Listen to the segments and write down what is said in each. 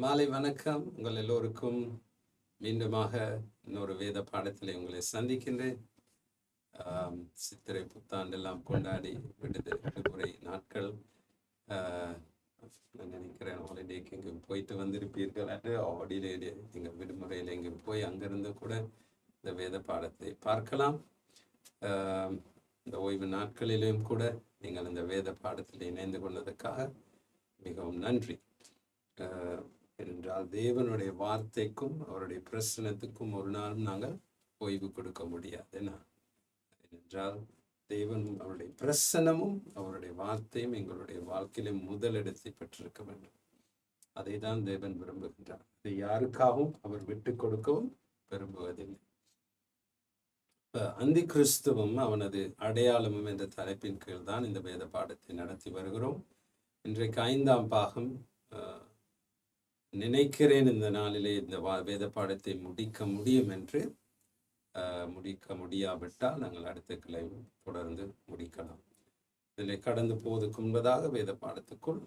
மாலை வணக்கம். உங்கள் எல்லோருக்கும் மீண்டுமாக இன்னொரு வேத பாடத்தில் உங்களை சந்திக்கின்றேன். சித்திரை புத்தாண்டெல்லாம் கொண்டாடி விடுமுறை நாட்கள். நான் நினைக்கிறேன் ஹாலிடேக்கு எங்கேயும் போயிட்டு வந்திருப்பீர்கள். ஹாலிடே நீங்கள் விடுமுறையில் எங்கேயும் போய் அங்கிருந்து கூட இந்த வேத பாடத்தை பார்க்கலாம். இந்த ஓய்வு நாட்களிலும் கூட நீங்கள் இந்த வேத பாடத்தில் இணைந்து கொண்டதுக்காக மிகவும் நன்றி. ஏனென்றால் தேவனுடைய வார்த்தைக்கும் அவருடைய பிரசனத்துக்கும் ஒரு நாளும் நாங்கள் ஓய்வு கொடுக்க முடியாது. ஏனென்றால் தேவன் அவருடைய பிரசனமும் அவருடைய வார்த்தையும் எங்களுடைய வாழ்க்கையில முதலிடத்தை பெற்றிருக்க வேண்டும். அதை தான் தேவன் விரும்புகின்றார். அதை யாருக்காகவும் அவர் விட்டு கொடுக்கவும் விரும்புவதில்லை. அந்தி கிறிஸ்துவும் அவனது அடையாளமும் என்ற தலைப்பின் கீழ் தான் இந்த வேத பாடத்தை நடத்தி வருகிறோம். இன்றைக்கு 5ஆம் பாகம். நினைக்கிறேன் இந்த நாளிலே இந்த வேத பாடத்தை முடிக்க முடியும் என்று. முடிக்க முடியாவிட்டால் நாங்கள் அடுத்த கிளை தொடர்ந்து முடிக்கலாம். இதில் கடந்து போவதற்கு முன்பதாக வேத பாடத்துக்குள்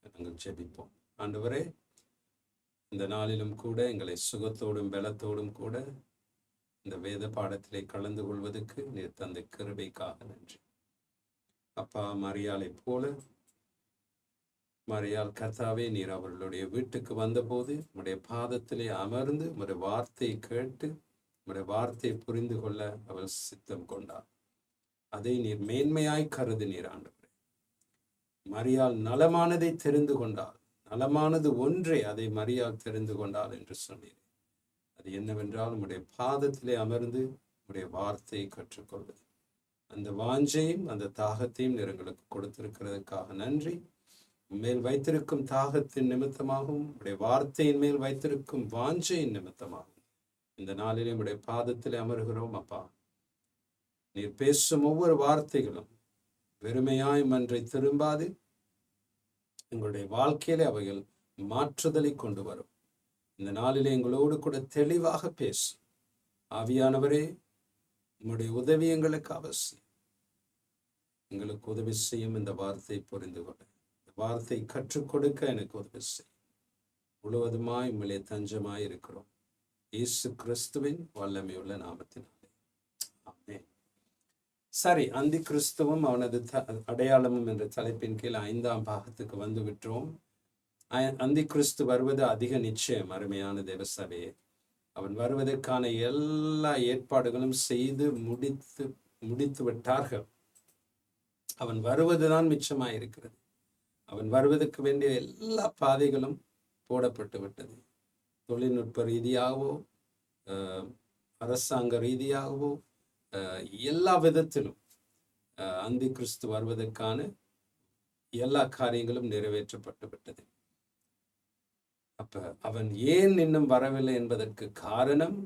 நாங்கள் ஜெபிப்போம். ஆண்டவரே, இந்த நாளிலும் கூட எங்களை சுகத்தோடும் பலத்தோடும் கூட இந்த வேத பாடத்திலே கலந்து கொள்வதற்கு நீர் தந்த கிருபைக்காக நன்றி. அப்பா, மரியாளை போல மரியாள் கர்த்தாவே, நீர் அவர்களுடைய வீட்டுக்கு வந்தபோது உம்முடைய பாதத்திலே அமர்ந்து உம்முடைய வார்த்தையை கேட்டு உம்முடைய வார்த்தையை புரிந்து கொள்ள அவள் சித்தம் கொண்டார். அதை நீர் மேன்மையாய் கருதினீர். ஆண்டவரே, மரியாள் நலமானதை தெரிந்து கொண்டாள். நலமானது ஒன்றே, அதை மரியாள் தெரிந்து கொண்டாள் என்று சொன்னீர். அது என்னவென்றால் உம்முடைய பாதத்திலே அமர்ந்து உம்முடைய வார்த்தையை கற்றுக்கொள்வது. அந்த வாஞ்சையும் அந்த தாகத்தையும் நீர் எங்களுக்கு கொடுத்திருக்கிறதுக்காக நன்றி. மேல் வைத்திருக்கும் தாகத்தின் நிமித்தமாகவும் உடைய வார்த்தையின் மேல் வைத்திருக்கும் வாஞ்சையின் நிமித்தமாகவும் இந்த நாளிலே உடைய பாதத்திலே அமர்கிறோம். அப்பா, நீர் பேசும் ஒவ்வொரு வார்த்தைகளும் வெறுமையாய் மன்றை திரும்பாது எங்களுடைய வாழ்க்கையிலே அவைகள் மாற்றுதலை கொண்டு வரும். இந்த நாளிலே எங்களோடு கூட தெளிவாக பேசும். ஆவியானவரே, உங்களுடைய உதவி எங்களுக்கு அவசியம். எங்களுக்கு உதவி செய்யும். இந்த வார்த்தை புரிந்து கொள்ள, வார்த்தை கற்றுக் கொடுக்க எனக்கு உதவி செய். முழுவதுமாய் உம்மிலே தஞ்சமாய் இருக்கிறோம். இயேசு கிறிஸ்துவின் வல்லமையுள்ள நாமத்தினாலே ஆமென். சரி, அந்தி கிறிஸ்துவும் அவனது அடையாளமும் என்ற தலைப்பின் கீழ் 5ஆம் பாகத்துக்கு வந்து விட்டோம். அந்தி கிறிஸ்து வருவது அதிக நிச்சயம். அருமையான தேவசபையே, அவன் வருவதற்கான எல்லா ஏற்பாடுகளும் செய்து முடித்து விட்டார்கள். அவன் வருவதுதான் மிச்சமாயிருக்கிறது. அவன் வருவதற்கு வேண்டிய எல்லா பாதைகளும் போடப்பட்டு விட்டது. தொழில்நுட்ப ரீதியாகவோ அரசாங்க ரீதியாகவோ எல்லா விதத்திலும் அந்தி கிறிஸ்து வருவதற்கான எல்லா காரியங்களும் நிறைவேற்றப்பட்டு விட்டது. அப்ப அவன் ஏன் இன்னும் வரவில்லை என்பதற்கு காரணம்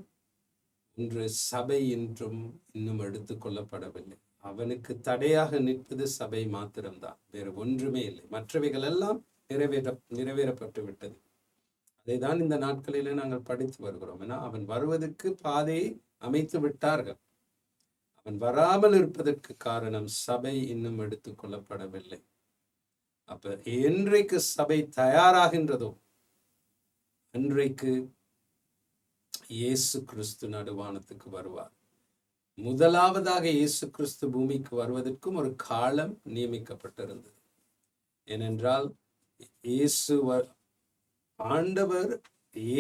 இன்று சபை இன்னும் எடுத்துக்கொள்ளப்படவில்லை. அவனுக்கு தடையாக நிற்பது சபை மாத்திரம்தான், வேறு ஒன்றுமே இல்லை. மற்றவைகள் எல்லாம் நிறைவேறப்பட்டு விட்டது. அதை தான் இந்த நாட்களிலே நாங்கள் படித்து வருகிறோம். ஏன்னா அவன் வருவதற்கு பாதையை அமைத்து விட்டார்கள். அவன் வராமல் இருப்பதற்கு காரணம் சபை இன்னும் எடுத்துக்கொள்ளப்படவில்லை. அப்ப என்றைக்கு சபை தயாராகின்றதோ அன்றைக்கு இயேசு கிறிஸ்து நடுவானத்துக்கு வருவார். முதலாவதாக இயேசு கிறிஸ்து பூமிக்கு வருவதற்கும் ஒரு காலம் நியமிக்கப்பட்டிருந்தது. ஏனென்றால் ஆண்டவர்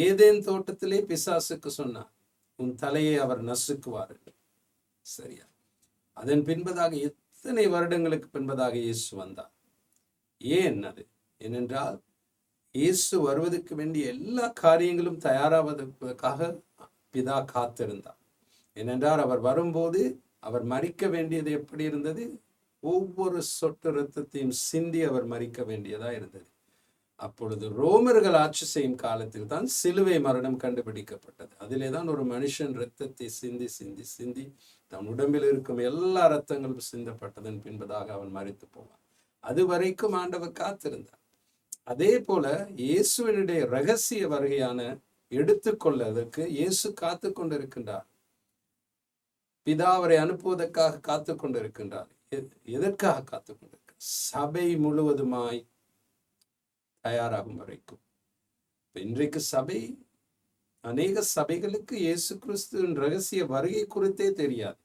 ஏதேன் தோட்டத்திலே பிசாசுக்கு சொன்னார், உன் தலையை அவர் நசுக்குவார். சரியா? அதன் பின்பதாக எத்தனை வருடங்களுக்கு பின்பதாக இயேசு வந்தார். ஏன் அது? ஏனென்றால் இயேசு வருவதற்கு வேண்டிய எல்லா காரியங்களும் தயாராவதற்காக பிதா காத்திருந்தார். ஏனென்றால் அவர் வரும்போது அவர் மரிக்க வேண்டியது எப்படி இருந்தது? ஒவ்வொரு சொட்டு இரத்தத்தையும் சிந்தி அவர் மரிக்க வேண்டியதா இருந்தது. அப்பொழுது ரோமர்கள் ஆட்சி செய்யும் காலத்தில் தான் சிலுவை மரணம் கண்டுபிடிக்கப்பட்டது. அதிலே தான் ஒரு மனுஷன் இரத்தத்தை சிந்தி சிந்தி சிந்தி தன் உடம்பில் இருக்கும் எல்லா இரத்தங்களும் சிந்தப்பட்டதன் பின்பதாக அவன் மரித்து போவான். அது வரைக்கும் ஆண்டவர் காத்திருந்தார். அதே போல இயேசுவினுடைய ரகசிய வருகையான எடுத்துக்கொள்வதற்கு இயேசு காத்து கொண்டிருக்கின்றார். பிதா அவரை அனுப்புவதற்காக காத்து கொண்டிருக்கின்றார். எதற்காக காத்து கொண்டிருக்கிறார்? சபை முழுவதுமாய் தயாராகும் வரைக்கும். இன்றைக்கு சபை, அநேக சபைகளுக்கு இயேசு கிறிஸ்துவின் ரகசிய வருகை குறித்தே தெரியாது.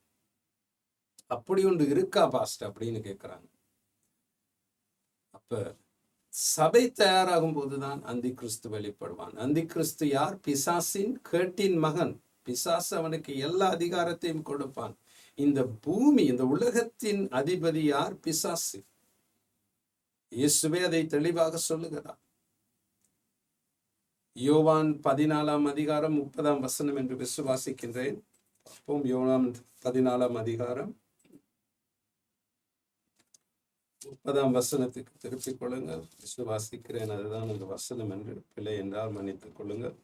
அப்படி ஒன்று இருக்கா பாஸ்டர் அப்படின்னு கேட்கிறாங்க. அப்ப சபை தயாராகும் போதுதான் அந்தி கிறிஸ்து வெளிப்படுவான். அந்தி கிறிஸ்து யார்? பிசாசின் கேட்டின் மகன். பிசாசு அவனுக்கு எல்லா அதிகாரத்தையும் கொடுப்பான். இந்த பூமி, இந்த உலகத்தின் அதிபதி யார்? பிசாசு. இயேசுவே அதை தெளிவாக சொல்லுகிறார். யோவான் 14ஆம் அதிகாரம் 30ஆம் வசனம் என்று விசுவாசிக்கின்றேன். அப்பவும் யோவான் 14ஆம் அதிகாரம் 30ஆம் வசனத்துக்கு திருப்பிக் கொள்ளுங்கள். விசுவாசிக்கிறேன், அதுதான் அந்த வசனம் என்று. பிழை என்றால் மன்னித்துக் கொள்ளுங்கள்.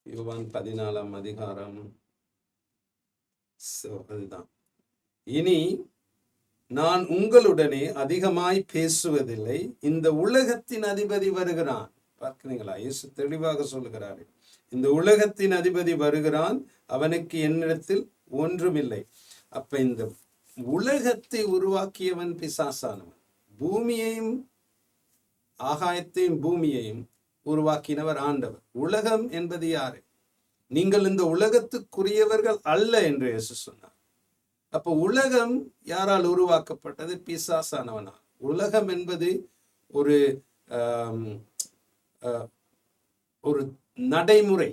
யோவான் 14ஆம் அதிகாரம் அதுதான். இனி நான் உங்களுடனே அதிகமாய் பேசுவதில்லை, இந்த உலகத்தின் அதிபதி வருகிறான். பார்க்கிறீங்களா? இயேசு தெளிவாக சொல்லுகிறார், இந்த உலகத்தின் அதிபதி வருகிறான், அவனுக்கு என்னிடத்தில் ஒன்றுமில்லை. அப்ப இந்த உலகத்தை உருவாக்கியவன் பிசாசானவன். பூமியையும் ஆகாயத்தையும் பூமியையும் உருவாக்கினவர் ஆண்டவர். உலகம் என்பது யாரு? நீங்கள் இந்த உலகத்துக்குரியவர்கள் அல்ல என்று இயேசு சொன்னார். அப்போ உலகம் யாரால் உருவாக்கப்பட்டது? பிசாசானவனால். உலகம் என்பது ஒரு ஒரு நடைமுறை.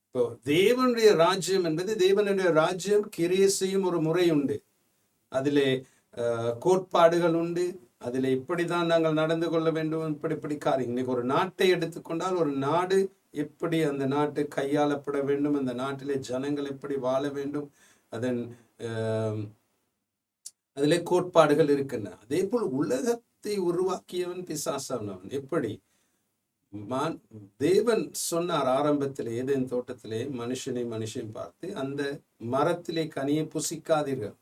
இப்போ தேவனுடைய ராஜ்யம் என்பது, தேவனுடைய ராஜ்யம் கிரியை செய்யும் ஒரு முறை உண்டு. அதிலே கோட்பாடுகள் உண்டு. அதில் இப்படிதான் நாங்கள் நடந்து கொள்ள வேண்டும், இப்படி காரியம். இன்னைக்கு ஒரு நாட்டை எடுத்துக்கொண்டால், ஒரு நாடு எப்படி அந்த நாட்டு கையாளப்பட வேண்டும், அந்த நாட்டிலே ஜனங்கள் எப்படி வாழ வேண்டும், அதன் அதிலே கோட்பாடுகள் இருக்கின்றன. அதே போல் உலகத்தை உருவாக்கியவன் பிசாசானவன். எப்படி? தேவன் சொன்னார் ஆரம்பத்திலே, ஏதேன் தோட்டத்திலே மனுஷன் பார்த்து, அந்த மரத்திலே கனியை புசிக்காதீர்கள்,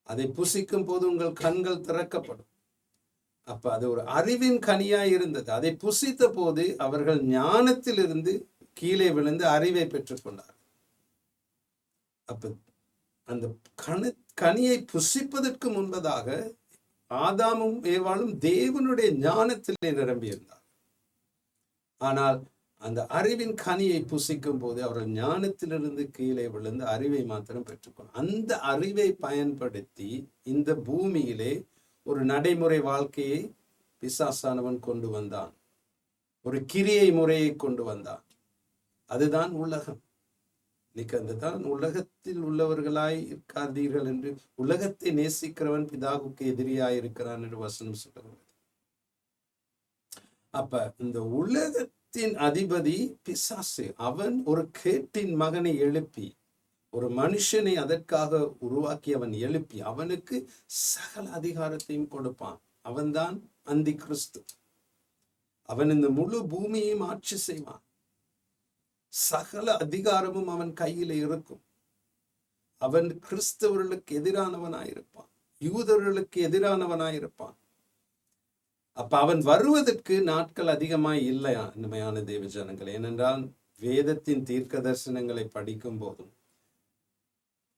அதை புசிக்கும் போது உங்கள் கண்கள் திறக்கப்படும். அப்ப அது ஒரு அறிவின் கனியாய் இருந்தது. அதை புசித்த போது அவர்கள் ஞானத்திலிருந்து கீழே விழுந்து அறிவை பெற்றுக்கொண்டார். அப்ப அந்த கனியை புசிப்பதற்கு முன்பதாக ஆதாமும் ஏவாளும் தேவனுடைய ஞானத்திலே நிரம்பியிருந்தார். ஆனால் அந்த அறிவின் கனியை புசிக்கும் போது அவர்கள் ஞானத்திலிருந்து கீழே விழுந்து அறிவை மாத்திரம் பெற்றுக்கொண்டார். அந்த அறிவை பயன்படுத்தி இந்த பூமியிலே ஒரு நடைமுறை வாழ்க்கையை பிசாசானவன் கொண்டு வந்தான். ஒரு கிரியை முறையை கொண்டு வந்தான். அதுதான் உலகம். இன்னைக்கு அதுதான் உலகத்தில் உள்ளவர்களாய் இருக்காதீர்கள் என்று, உலகத்தை நேசிக்கிறவன் பிதாவுக்கு எதிரியாய் இருக்கிறான் என்று வசனம் சொல்லுகிறது. அப்ப இந்த உலகத்தின் அதிபதி பிசாசு. அவன் ஒரு கேட்டின் மகனை எழுப்பி, ஒரு மனுஷனை அதற்காக உருவாக்கி அவன் எழுப்பி அவனுக்கு சகல அதிகாரத்தையும் கொடுப்பான். அவன்தான் அந்தி கிறிஸ்து. அவன் இந்த முழு பூமியையும் ஆட்சி செய்வான். சகல அதிகாரமும் அவன் கையில இருக்கும். அவன் கிறிஸ்தவர்களுக்கு எதிரானவனாயிருப்பான், யூதர்களுக்கு எதிரானவனாயிருப்பான். அப்ப அவன் வருவதற்கு நாட்கள் அதிகமாய் இல்லையா இனிமையான தேவ ஜனங்கள்? ஏனென்றால் வேதத்தின் தீர்க்க தரிசனங்களை படிக்கும் போதும்,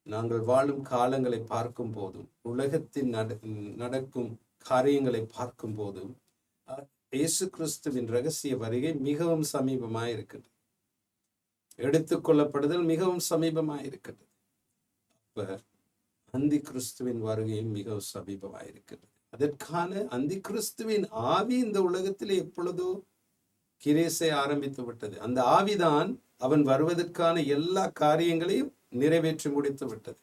நாங்கள் வாழும் காலங்களை பார்க்கும் போதும், உலகத்தின் நடக்கும் காரியங்களை பார்க்கும் போதும், இயேசு கிறிஸ்துவின் ரகசிய வருகை மிகவும் சமீபமாய் இருக்கிறது. எடுத்துக்கொள்ளப்படுதல் மிகவும் சமீபமாய் இருக்கிறது. அப்ப அந்தி கிறிஸ்துவின் வருகையும் மிகவும் சமீபமாய் இருக்கிறது. அதற்கான அந்தி கிறிஸ்துவின் ஆவி இந்த உலகத்திலே எப்பொழுதோ கிரேசை ஆரம்பித்து விட்டது. அந்த ஆவிதான் அவன் வருவதற்கான எல்லா காரியங்களையும் நிறைவேற்றி முடித்து விட்டது.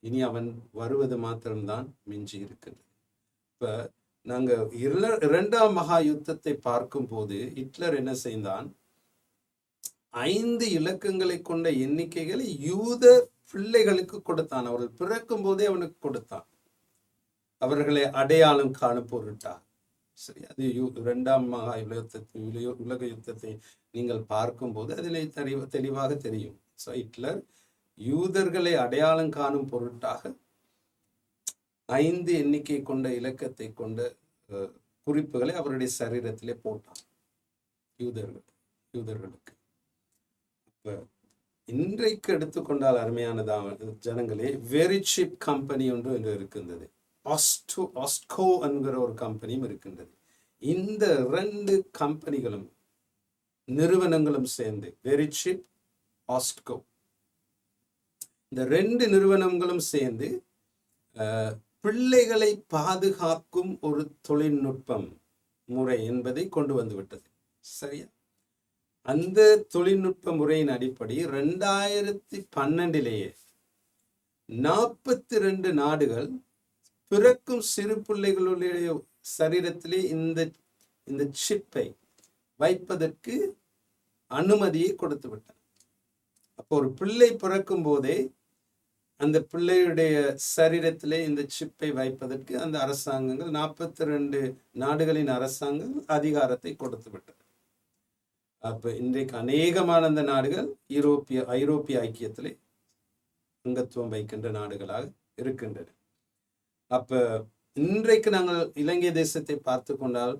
இனி அவன் வருவது மாத்திரம்தான் மிஞ்சி இருக்கிறது. இப்ப நாங்க 2ஆம் மகா யுத்தத்தை பார்க்கும் போது ஹிட்லர் என்ன செய்தான்? 5 இலக்கங்களை கொண்ட எண்ணிக்கைகளை யூத பிள்ளைகளுக்கு கொடுத்தான். அவர்கள் பிறக்கும் போதே அவனுக்கு கொடுத்தான், அவர்களை அடையாளம் காணும் பொருட்டா. சரி, அது 2ஆம் மகா உலக யுத்தத்தை நீங்கள் பார்க்கும் போது அதிலே தெளிவாக தெரியும். ஹிட்லர் யூதர்களை அடையாளம் காணும் பொருட்டாக 5 எண்ணிக்கை கொண்ட இலக்கத்தை கொண்ட குறிப்புகளை அவருடைய சரீரத்திலே போட்டான் யூதர்களுக்கு. இப்ப இன்றைக்கு எடுத்துக்கொண்டால் அருமையானதாக ஜனங்களே, வெரிச்சிப் கம்பெனி ஒன்று இருக்கின்றது, ஆஸ்ட்கோ என்கிற ஒரு கம்பெனியும் இருக்கின்றது. இந்த 2 கம்பெனிகளும் நிறுவனங்களும் சேர்ந்து வெரிசிப், ஆஸ்ட்கோ, இந்த 2 நிறுவனங்களும் சேர்ந்து பிள்ளைகளை பாதுகாக்கும் ஒரு தொழில்நுட்பம் முறை என்பதை கொண்டு வந்து விட்டது. சரியா? அந்த தொழில்நுட்ப முறையின் அடிப்படை 2012 42 நாடுகள் பிறக்கும் சிறு பிள்ளைகளுடைய சரீரத்திலே இந்த சிப்பை வைப்பதற்கு அனுமதியை கொடுத்து விட்டன. அப்போ ஒரு பிள்ளை பிறக்கும் போதே அந்த பிள்ளையுடைய சரீரத்திலே இந்த சிப்பை வைப்பதற்கு அந்த அரசாங்கங்கள் 42 நாடுகளின் அரசாங்கங்கள் அதிகாரத்தை கொடுத்து விட்டன. அப்ப இன்றைக்கு அநேகமான அந்த நாடுகள் ஐரோப்பிய ஐக்கியத்திலே அங்கத்துவம் வைக்கின்ற நாடுகளாக இருக்கின்றன. அப்ப இன்றைக்கு நாங்கள் இலங்கை தேசத்தை பார்த்து கொண்டால்,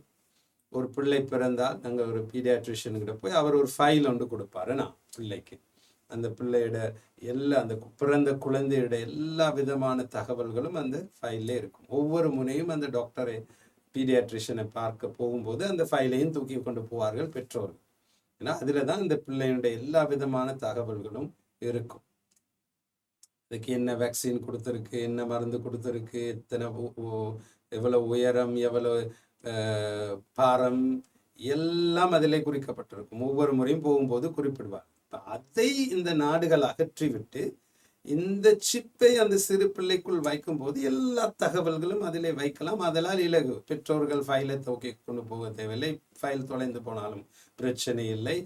ஒரு பிள்ளை பிறந்தால் நாங்கள் ஒரு பீடியாட்ரிஷியன்கிட்ட போய் அவர் ஒரு ஃபைல் ஒன்று கொடுப்பாரு. பிள்ளைக்கு அந்த பிள்ளையோட அந்த பிறந்த குழந்தையோட எல்லா விதமான தகவல்களும் அந்த ஃபைல்ல இருக்கும். ஒவ்வொரு முனையும் அந்த டாக்டரை பீடியாட்ரிஷியனை பார்க்க போகும்போது அந்த ஃபைலையும் தூக்கி கொண்டு போவார்கள் பெற்றோர்கள். ஏன்னா அதுல தான் இந்த பிள்ளையுடைய எல்லா விதமான தகவல்களும் இருக்கும். அதுக்கு என்ன வேக்சின் கொடுத்துருக்கு, என்ன மருந்து கொடுத்துருக்கு, எவ்வளவு உயரம், எவ்வளவு பாரம், எல்லாம் அதிலே குறிக்கப்பட்டிருக்கும். ஒவ்வொரு முறையும் போகும்போது குறிப்பிடுவார். அதை இந்த நாடுகள் அகற்றிவிட்டு இந்த சிப்பை அந்த சிறு பிள்ளைக்குள் வைக்கும் போது எல்லா தகவல்களும் அதிலே வைக்கலாம். அதெல்லாம் இலகு. பெற்றோர்கள் ஃபைலை தூக்கி கொண்டு போக தேவையில்லை. ஃபைல் தொலைந்து போனாலும் பிரச்சனை இல்லை.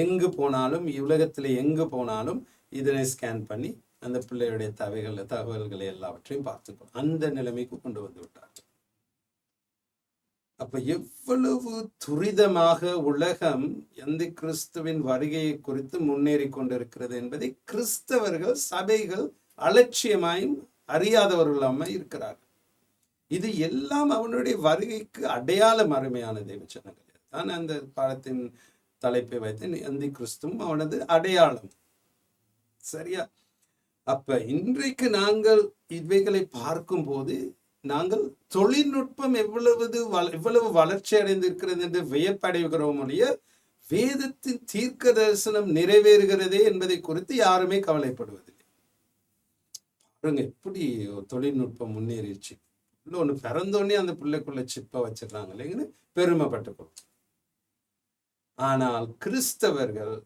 எங்கு போனாலும், உலகத்தில் எங்கு போனாலும் இதனை ஸ்கேன் பண்ணி அந்த பிள்ளையுடைய தகவல்களை எல்லாவற்றையும் பார்த்துக்கணும். அந்த நிலைமைக்கு கொண்டு வந்து விட்டார். அப்ப எவ்வளவு துரிதமாக உலகம் அந்த கிறிஸ்துவின் வருகையை குறித்து முன்னேறி கொண்டிருக்கிறது என்பதை கிறிஸ்தவர்கள், சபைகள் அலட்சியமாயும் அறியாதவர்களாக இருக்கிறார்கள். இது எல்லாம் அவனுடைய வருகைக்கு அடையாளம். அருமையான தேவச்சனங்கள் தான் அந்த பாடத்தின் தலைப்பை வைத்து அந்த கிறிஸ்துவும் அவனது அடையாளம். சரியா? அப்ப இன்றைக்கு நாங்கள் இவைகளை பார்க்கும் போது நாங்கள் தொழில்நுட்பம் எவ்வளவு வளர்ச்சி அடைந்திருக்கிறது என்று வியப்படைகிறோம். வேதத்தின் தீர்க்க தரிசனம் நிறைவேறுகிறதே என்பதை குறித்து யாருமே கவலைப்படுவதில்லை. பாருங்க எப்படி தொழில்நுட்பம் முன்னேறிடுச்சு. ஒண்ணு பிறந்தோடனே அந்த பிள்ளைக்குள்ள சிப்பை வச்சிடறாங்க இல்லைங்கன்னு பெருமைப்பட்டுக்கணும். ஆனால் கிறிஸ்தவர்கள்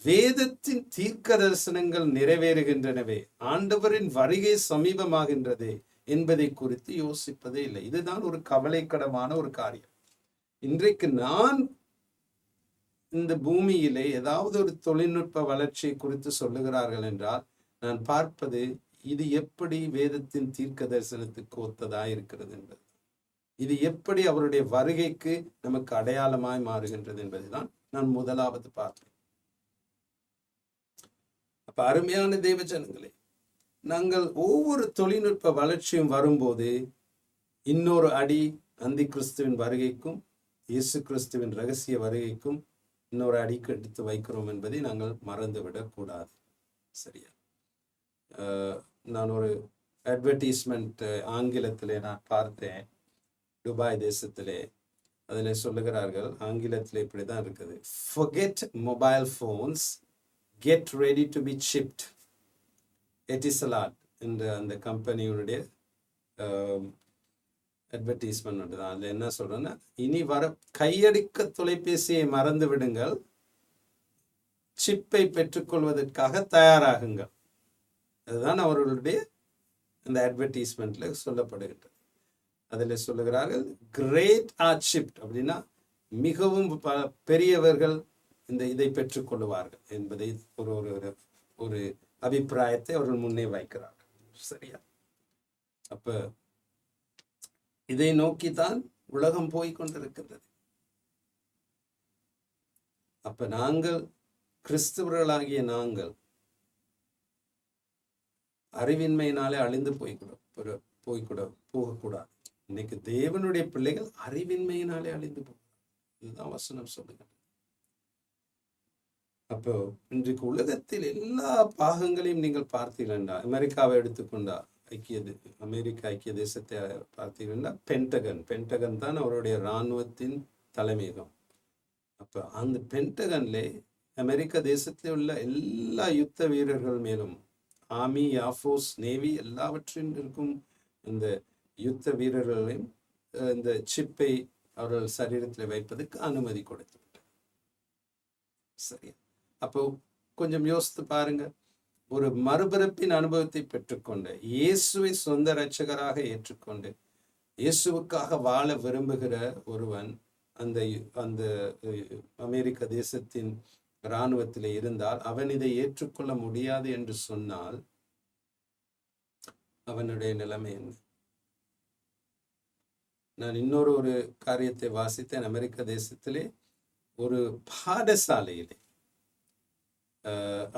வேதத்தின் தீர்க்க தரிசனங்கள் நிறைவேறுகின்றனவே, ஆண்டவரின் வருகை சமீபமாகின்றதே என்பதை குறித்து யோசிப்பதே இல்லை. இதுதான் ஒரு கவலைக்கிடமான ஒரு காரியம். இன்றைக்கு நான் இந்த பூமியிலே ஏதாவது ஒரு தொழில்நுட்ப வளர்ச்சியை குறித்து சொல்லுகிறார்கள் என்றால் நான் பார்ப்பது இது எப்படி வேதத்தின் தீர்க்க தரிசனத்துக்கு ஒத்ததாய் இருக்கிறது என்பது, இது எப்படி அவருடைய வருகைக்கு நமக்கு அடையாளமாய் மாறுகின்றது என்பதுதான் நான் முதலாவது பார்ப்பேன். அப்ப அருமையான தேவஜனங்களே, நாங்கள் ஒவ்வொரு தொழில்நுட்ப வளர்ச்சியும் வரும்போது இன்னொரு அடி அந்தி கிறிஸ்துவின் வருகைக்கும் இயேசு கிறிஸ்துவின் ரகசிய வருகைக்கும் இன்னொரு அடிக்கு எடுத்து வைக்கிறோம் என்பதை நாங்கள் மறந்துவிடக் கூடாது. சரியா? நான் ஒரு அட்வர்டைஸ்மெண்ட் ஆங்கிலத்திலே நான் பார்த்தேன், துபாய் தேசத்திலே. அதில் சொல்லுகிறார்கள், ஆங்கிலத்தில் இப்படிதான் இருக்குது: forget mobile phones, get ready to be chipped. எட்டிசலாட் என்ற அந்த கம்பெனியுடைய அட்வர்டைஸ்மெண்ட் தான். அதில் என்ன சொல்றேன்னா, இனி வர கையடிக்க தொலைபேசியை மறந்து விடுங்கள், சிப்பை பெற்றுக்கொள்வதற்காக தயாராகுங்கள். அதுதான் அவர்களுடைய அந்த அட்வர்டைஸ்மெண்ட்ல சொல்லப்படுகின்றது. அதில் சொல்லுகிறார்கள், கிரேட் ஆர் சிப்ட், அப்படின்னா மிகவும் பெரியவர்கள் இதை பெற்றுக்கொள்வார்கள் என்பதை ஒரு அபிப்பிராயத்தை அவர்கள் முன்னே வைக்கிறார்கள். சரியா? அப்ப இதை நோக்கித்தான் உலகம் போய்கொண்டிருக்கின்றது. அப்ப நாங்கள் கிறிஸ்தவர்களாகிய நாங்கள் அறிவின்மையினாலே அழிந்து போகக்கூடாது. இன்னைக்கு தேவனுடைய பிள்ளைகள் அறிவின்மையினாலே அழிந்து போக, இதுதான் வசனம் சொல்லுங்க. அப்போ இன்றைக்கு உலகத்தில் எல்லா பாகங்களையும் நீங்கள் பார்த்தீங்கன்னா, அமெரிக்காவை எடுத்துக்கொண்டா அமெரிக்க ஐக்கிய தேசத்தை பார்த்தீங்கன்னா பென்டகன் தான் அவருடைய இராணுவத்தின் தலைமையகம். அப்போ அந்த பென்டகன்ல அமெரிக்க தேசத்தில் உள்ள எல்லா யுத்த வீரர்கள் மேலும், ஆர்மி, ஏர்ஃபோர்ஸ், நேவி எல்லாவற்றிலும் இருக்கும் இந்த யுத்த வீரர்களையும் இந்த சிப்பை அவர்கள் சரீரத்தில் வைப்பதற்கு அனுமதி கொடுத்து விட்டார். சரி, அப்போ கொஞ்சம் யோசித்து பாருங்க. ஒரு மறுபிறப்பின் அனுபவத்தை பெற்றுக்கொண்டு இயேசுவை சொந்த இரட்சகராக ஏற்றுக்கொண்டு இயேசுவுக்காக வாழ விரும்புகிற ஒருவன் அந்த அந்த அமெரிக்க தேசத்தின் இராணுவத்தில் இருந்தால் அவன் இதை ஏற்றுக்கொள்ள முடியாது என்று சொன்னால் அவனுடைய நிலைமை என்ன? நான் இன்னொரு காரியத்தை வாசித்தேன். அமெரிக்க தேசத்திலே ஒரு பாடசாலையிலே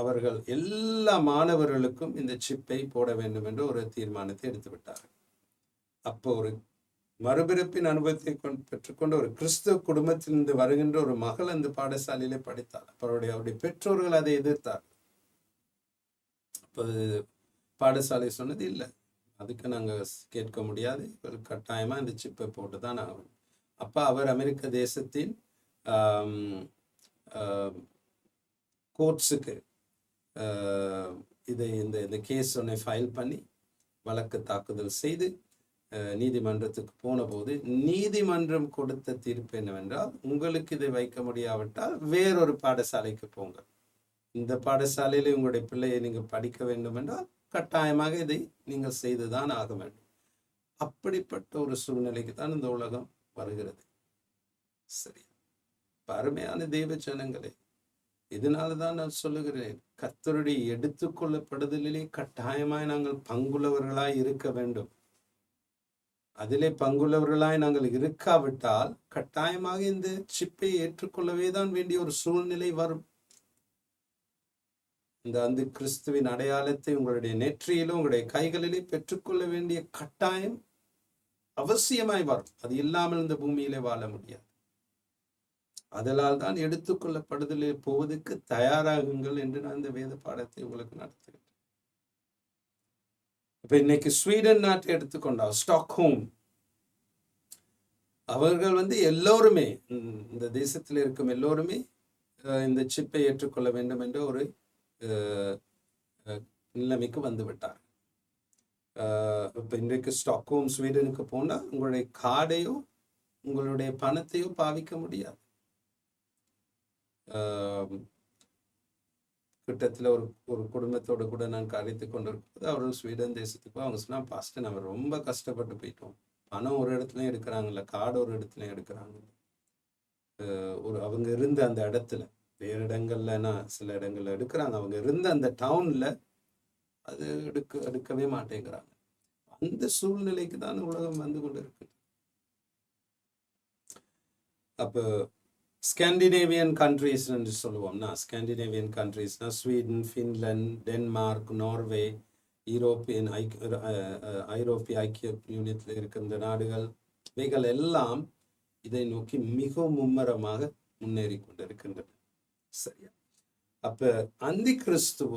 அவர்கள் எல்லா மாணவர்களுக்கும் இந்த சிப்பை போட வேண்டும் என்று ஒரு தீர்மானத்தை எடுத்து விட்டார்கள். அப்போ ஒரு மறுபிறப்பின் அனுபவத்தை பெற்றுக்கொண்ட ஒரு கிறிஸ்துவ குடும்பத்திலிருந்து வருகின்ற ஒரு மகள் அந்த பாடசாலையிலே படித்தாள். அவருடைய பெற்றோர்கள் அதை எதிர்த்தார்கள். அப்போ பாடசாலை சொன்னது இல்லை, அதுக்கு நாங்கள் கேட்க முடியாது, கட்டாயமாக இந்த சிப்பை போட்டு தான் ஆகணும். அப்போ அவர் அமெரிக்க தேசத்தின் கோர்ட்ஸுக்கு இந்த கேஸ் ஒன்றை ஃபைல் பண்ணி வழக்கு தாக்குதல் செய்து நீதிமன்றத்துக்கு போன போது நீதிமன்றம் கொடுத்த தீர்ப்பு என்னவென்றால், உங்களுக்கு இதை வைக்க முடியாவிட்டால் வேறொரு பாடசாலைக்கு போங்க, இந்த பாடசாலையில உங்களுடைய பிள்ளையை நீங்கள் படிக்க வேண்டும் என்றால் கட்டாயமாக இதை நீங்கள் செய்துதான் ஆக வேண்டும். அப்படிப்பட்ட ஒரு சூழ்நிலைக்கு தான் இந்த உலகம் வருகிறது. சரி, அருமையான தெய்வ ஜனங்களே, இதனாலதான் நான் சொல்லுகிறேன், கர்த்தருடைய எடுத்துக்கொள்ளப்படுதலிலே கட்டாயமாய் நாங்கள் பங்குள்ளவர்களாய் இருக்க வேண்டும். அதிலே பங்குள்ளவர்களாய் நாங்கள் இருக்காவிட்டால் கட்டாயமாக இந்த சிப்பை ஏற்றுக்கொள்ளவே தான் வேண்டிய ஒரு சூழ்நிலை வரும். இந்த அந்த கிறிஸ்துவின் அடையாளத்தை உங்களுடைய நெற்றியிலும் உங்களுடைய கைகளிலே பெற்றுக்கொள்ள வேண்டிய கட்டாயம் அவசியமாய் வரும். அது இல்லாமல் இந்த பூமியிலே வாழ முடியாது. அதனால் தான் எடுத்துக்கொள்ளப்படுதலே போவதற்கு தயாராகுங்கள் என்று நான் இந்த வேத பாடத்தை உங்களுக்கு நடத்துகிறேன். இப்ப இன்னைக்கு ஸ்வீடன் நாட்டை எடுத்துக்கொண்டால் ஸ்டாக்ஹோம், அவர்கள் எல்லோருமே, இந்த தேசத்தில் இருக்கும் எல்லோருமே இந்த சிப்பை ஏற்றுக்கொள்ள வேண்டும் என்ற ஒரு நிலைமைக்கு வந்து விட்டார். இப்ப இன்றைக்கு ஸ்டாக்ஹோம் ஸ்வீடனுக்கு போனா உங்களுடைய கார்டையோ உங்களுடைய பணத்தையோ பாவிக்க முடியாது. கிட்டத்தில் ஒரு குடும்பத்தோடு கூட நான் கரைத்து கொண்டிருக்கும்போது அவர்கள் ஸ்வீடன் தேசத்துக்கு அவங்க சொன்னா, பாஸ்டர் நம்ம ரொம்ப கஷ்டப்பட்டு போயிட்டோம், பணம் ஒரு இடத்துலையும் எடுக்கிறாங்கல்ல, கார்டு ஒரு இடத்துலையும் எடுக்கிறாங்க. அவங்க இருந்த அந்த இடத்துல, வேறு இடங்கள்லன்னா சில இடங்கள்ல எடுக்கிறாங்க, அவங்க இருந்த அந்த டவுன்ல அது எடுக்கவே மாட்டேங்கிறாங்க. அந்த சூழ்நிலைக்கு தான் உலகம் வந்து கொண்டு இருக்கு. அப்போ ஸ்காண்டினேவியன் கண்ட்ரீஸ் என்று சொல்லுவோம்னா, ஸ்காண்டினேவியன் கண்ட்ரீஸ்னா ஸ்வீடன், ஃபின்லாந்து, டென்மார்க், நார்வே, ஐரோப்பிய ஐக்கிய யூனியத்தில் இருக்கின்ற நாடுகள், இவைகள் எல்லாம் இதை நோக்கி மிகவும் மும்முரமாக முன்னேறி கொண்டிருக்கின்றன. சரியா? அப்ப அந்தி கிறிஸ்துவ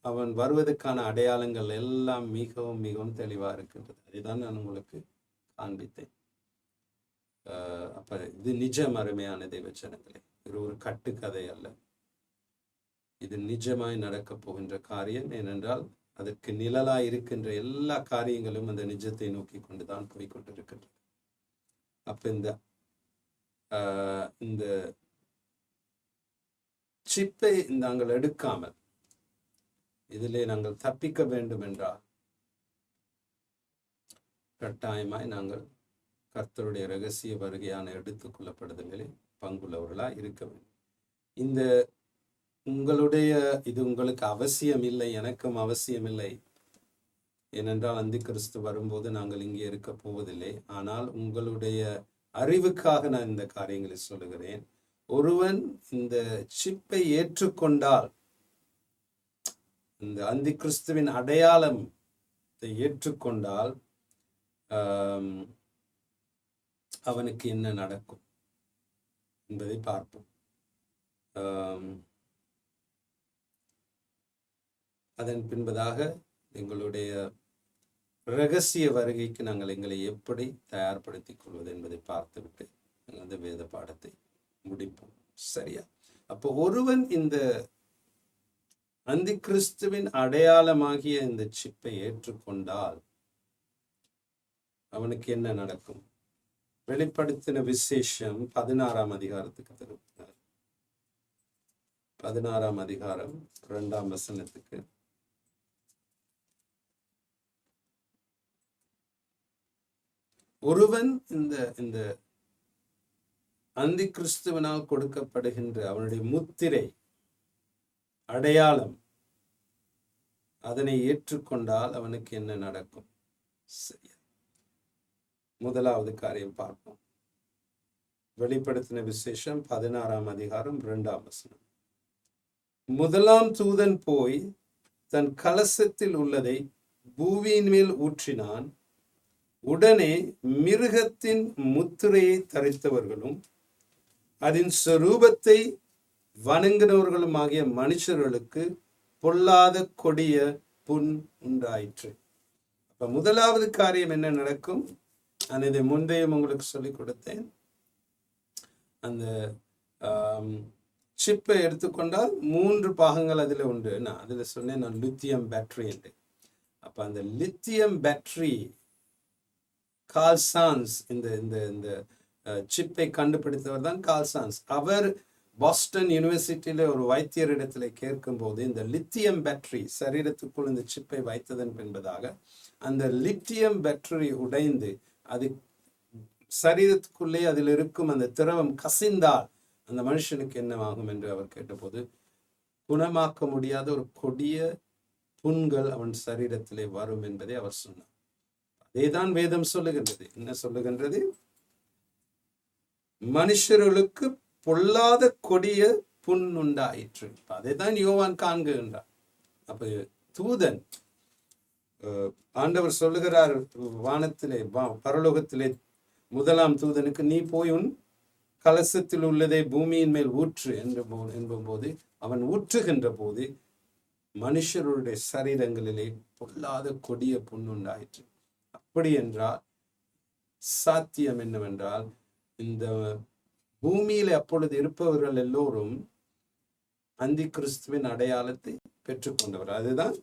அவன் வருவதற்கான அடையாளங்கள் எல்லாம் மிகவும் மிகவும் தெளிவா இருக்கின்றது. அதுதான் நான் உங்களுக்கு காண்பித்தேன். அப்ப இது நிஜம், அருமையான தெய்வ ஜனங்களே, இது ஒரு கட்டுக்கதை அல்ல, இது நிஜமாய் நடக்க போகின்ற காரியம். ஏனென்றால் அதற்கு நிழலாய் இருக்கின்ற எல்லா காரியங்களும் அந்த நிஜத்தை நோக்கி கொண்டுதான் போய்கொண்டிருக்கின்றது. அப்ப இந்த சிப்பை நாங்கள் எடுக்காமல் இதிலே நாங்கள் தப்பிக்க வேண்டும் என்றால் கட்டாயமாய் நாங்கள் கர்த்தருடைய இரகசிய வருகையான எடுத்துக்கொள்ளப்படுதலில் பங்குள்ளவர்களாக இருக்க வேண்டும். இது உங்களுக்கு அவசியம் இல்லை, எனக்கும் அவசியம் இல்லை. ஏனென்றால் அந்தி கிறிஸ்து வரும்போது நாங்கள் இங்கே இருக்க போவதில்லை. ஆனால் உங்களுடைய அறிவுக்காக நான் இந்த காரியங்களை சொல்லுகிறேன். ஒருவன் இந்த சிப்பை ஏற்றுக்கொண்டால், இந்த அந்தி கிறிஸ்துவின் அடையாளம் ஏற்றுக்கொண்டால் அவனுக்கு என்ன நடக்கும் என்பதை பார்ப்போம். அதன் பின்பதாக எங்களுடைய இரகசிய வருகைக்கு நாங்கள் எங்களை எப்படி தயார்படுத்திக் கொள்வது என்பதை பார்த்துவிட்டு அந்த வேத பாடத்தை முடிப்போம். சரியா? அப்போ ஒருவன் இந்த அந்தி கிறிஸ்துவின் அடையாளமாகிய இந்த சிப்பை ஏற்றுக்கொண்டால் அவனுக்கு என்ன நடக்கும்? வெளிப்படுத்தின விசேஷம் 16ஆம் அதிகாரத்துக்கு திருப்பினார். 16ஆம் அதிகாரம் 2ஆம் வசனத்துக்கு. ஒருவன் இந்த அந்தி கிறிஸ்துவனால் கொடுக்கப்படுகின்ற அவனுடைய முத்திரை அடையாளம் அதனை ஏற்றுக்கொண்டால் அவனுக்கு என்ன நடக்கும்? சரியா? முதலாவது காரியம் பார்ப்போம். வெளிப்படுத்தின விசேஷம் 16ஆம் அதிகாரம் 2ஆம் வசனம். முதலாம் தூதன் போய் தன் கலசத்தில் உள்ளதை பூமியின் மேல் ஊற்றினான். உடனே மிருகத்தின் முத்திரையை தரித்தவர்களும் அதன் சொரூபத்தை வணங்கினவர்களும் ஆகிய மனுஷர்களுக்கு பொல்லாத கொடிய புண் உண்டாயிற்று. அப்ப முதலாவது காரியம் என்ன நடக்கும்? நான் இதை முந்தையும் உங்களுக்கு சொல்லிக் கொடுத்தேன். அந்த சிப்பை எடுத்துக்கொண்டால் 3 பாகங்கள் அதில் உண்டு. நான் அதில் சொன்னேன், நான் லித்தியம் பேட்டரி என்று. அப்ப அந்த லித்தியம் பேட்டரி கார்ல் சான்ஸ், இந்த சிப்பை கண்டுபிடித்தவர் தான் கார்ல் சான்ஸ். அவர் பாஸ்டன் யூனிவர்சிட்டியில ஒரு வைத்தியரிடத்துல கேட்கும் போது, இந்த லித்தியம் பேட்டரி சரீரத்துக்குள் இந்த சிப்பை வைத்ததன் என்பதாக அந்த லித்தியம் பேட்டரி உடைந்து அது சரீரத்துக்குள்ளே அதில் இருக்கும் அந்த திரவம் கசிந்தால் அந்த மனுஷனுக்கு என்னவாகும் என்று அவர் கேட்டபோது, குணமாக்க முடியாத ஒரு கொடிய புண்கள் அவன் சரீரத்திலே வரும் என்பதை அவர் சொன்னார். அதேதான் வேதம் சொல்லுகின்றது. என்ன சொல்லுகின்றது? மனுஷர்களுக்கு பொல்லாத கொடிய புண் உண்டாயிற்று. அதைதான் யோவான் காண்கின்றார். அப்ப தூதன், ஆண்டவர் சொல்லுகிறார் வானத்திலே, பரலோகத்திலே முதலாம் தூதனுக்கு, நீ போய் உன் கலசத்தில் உள்ளதை பூமியின் மேல் ஊற்று என்பது அவன் ஊற்றுகின்ற போது மனுஷருடைய சரீரங்களிலே பொல்லாத கொடிய புண் உண்டாயிற்று. அப்படி என்றால் சாத்தியம் என்னவென்றால், இந்த பூமியில அப்பொழுது இருப்பவர்கள் எல்லோரும் அந்தி கிறிஸ்துவின் அடையாளத்தை பெற்றுக்கொண்டவர். அதுதான்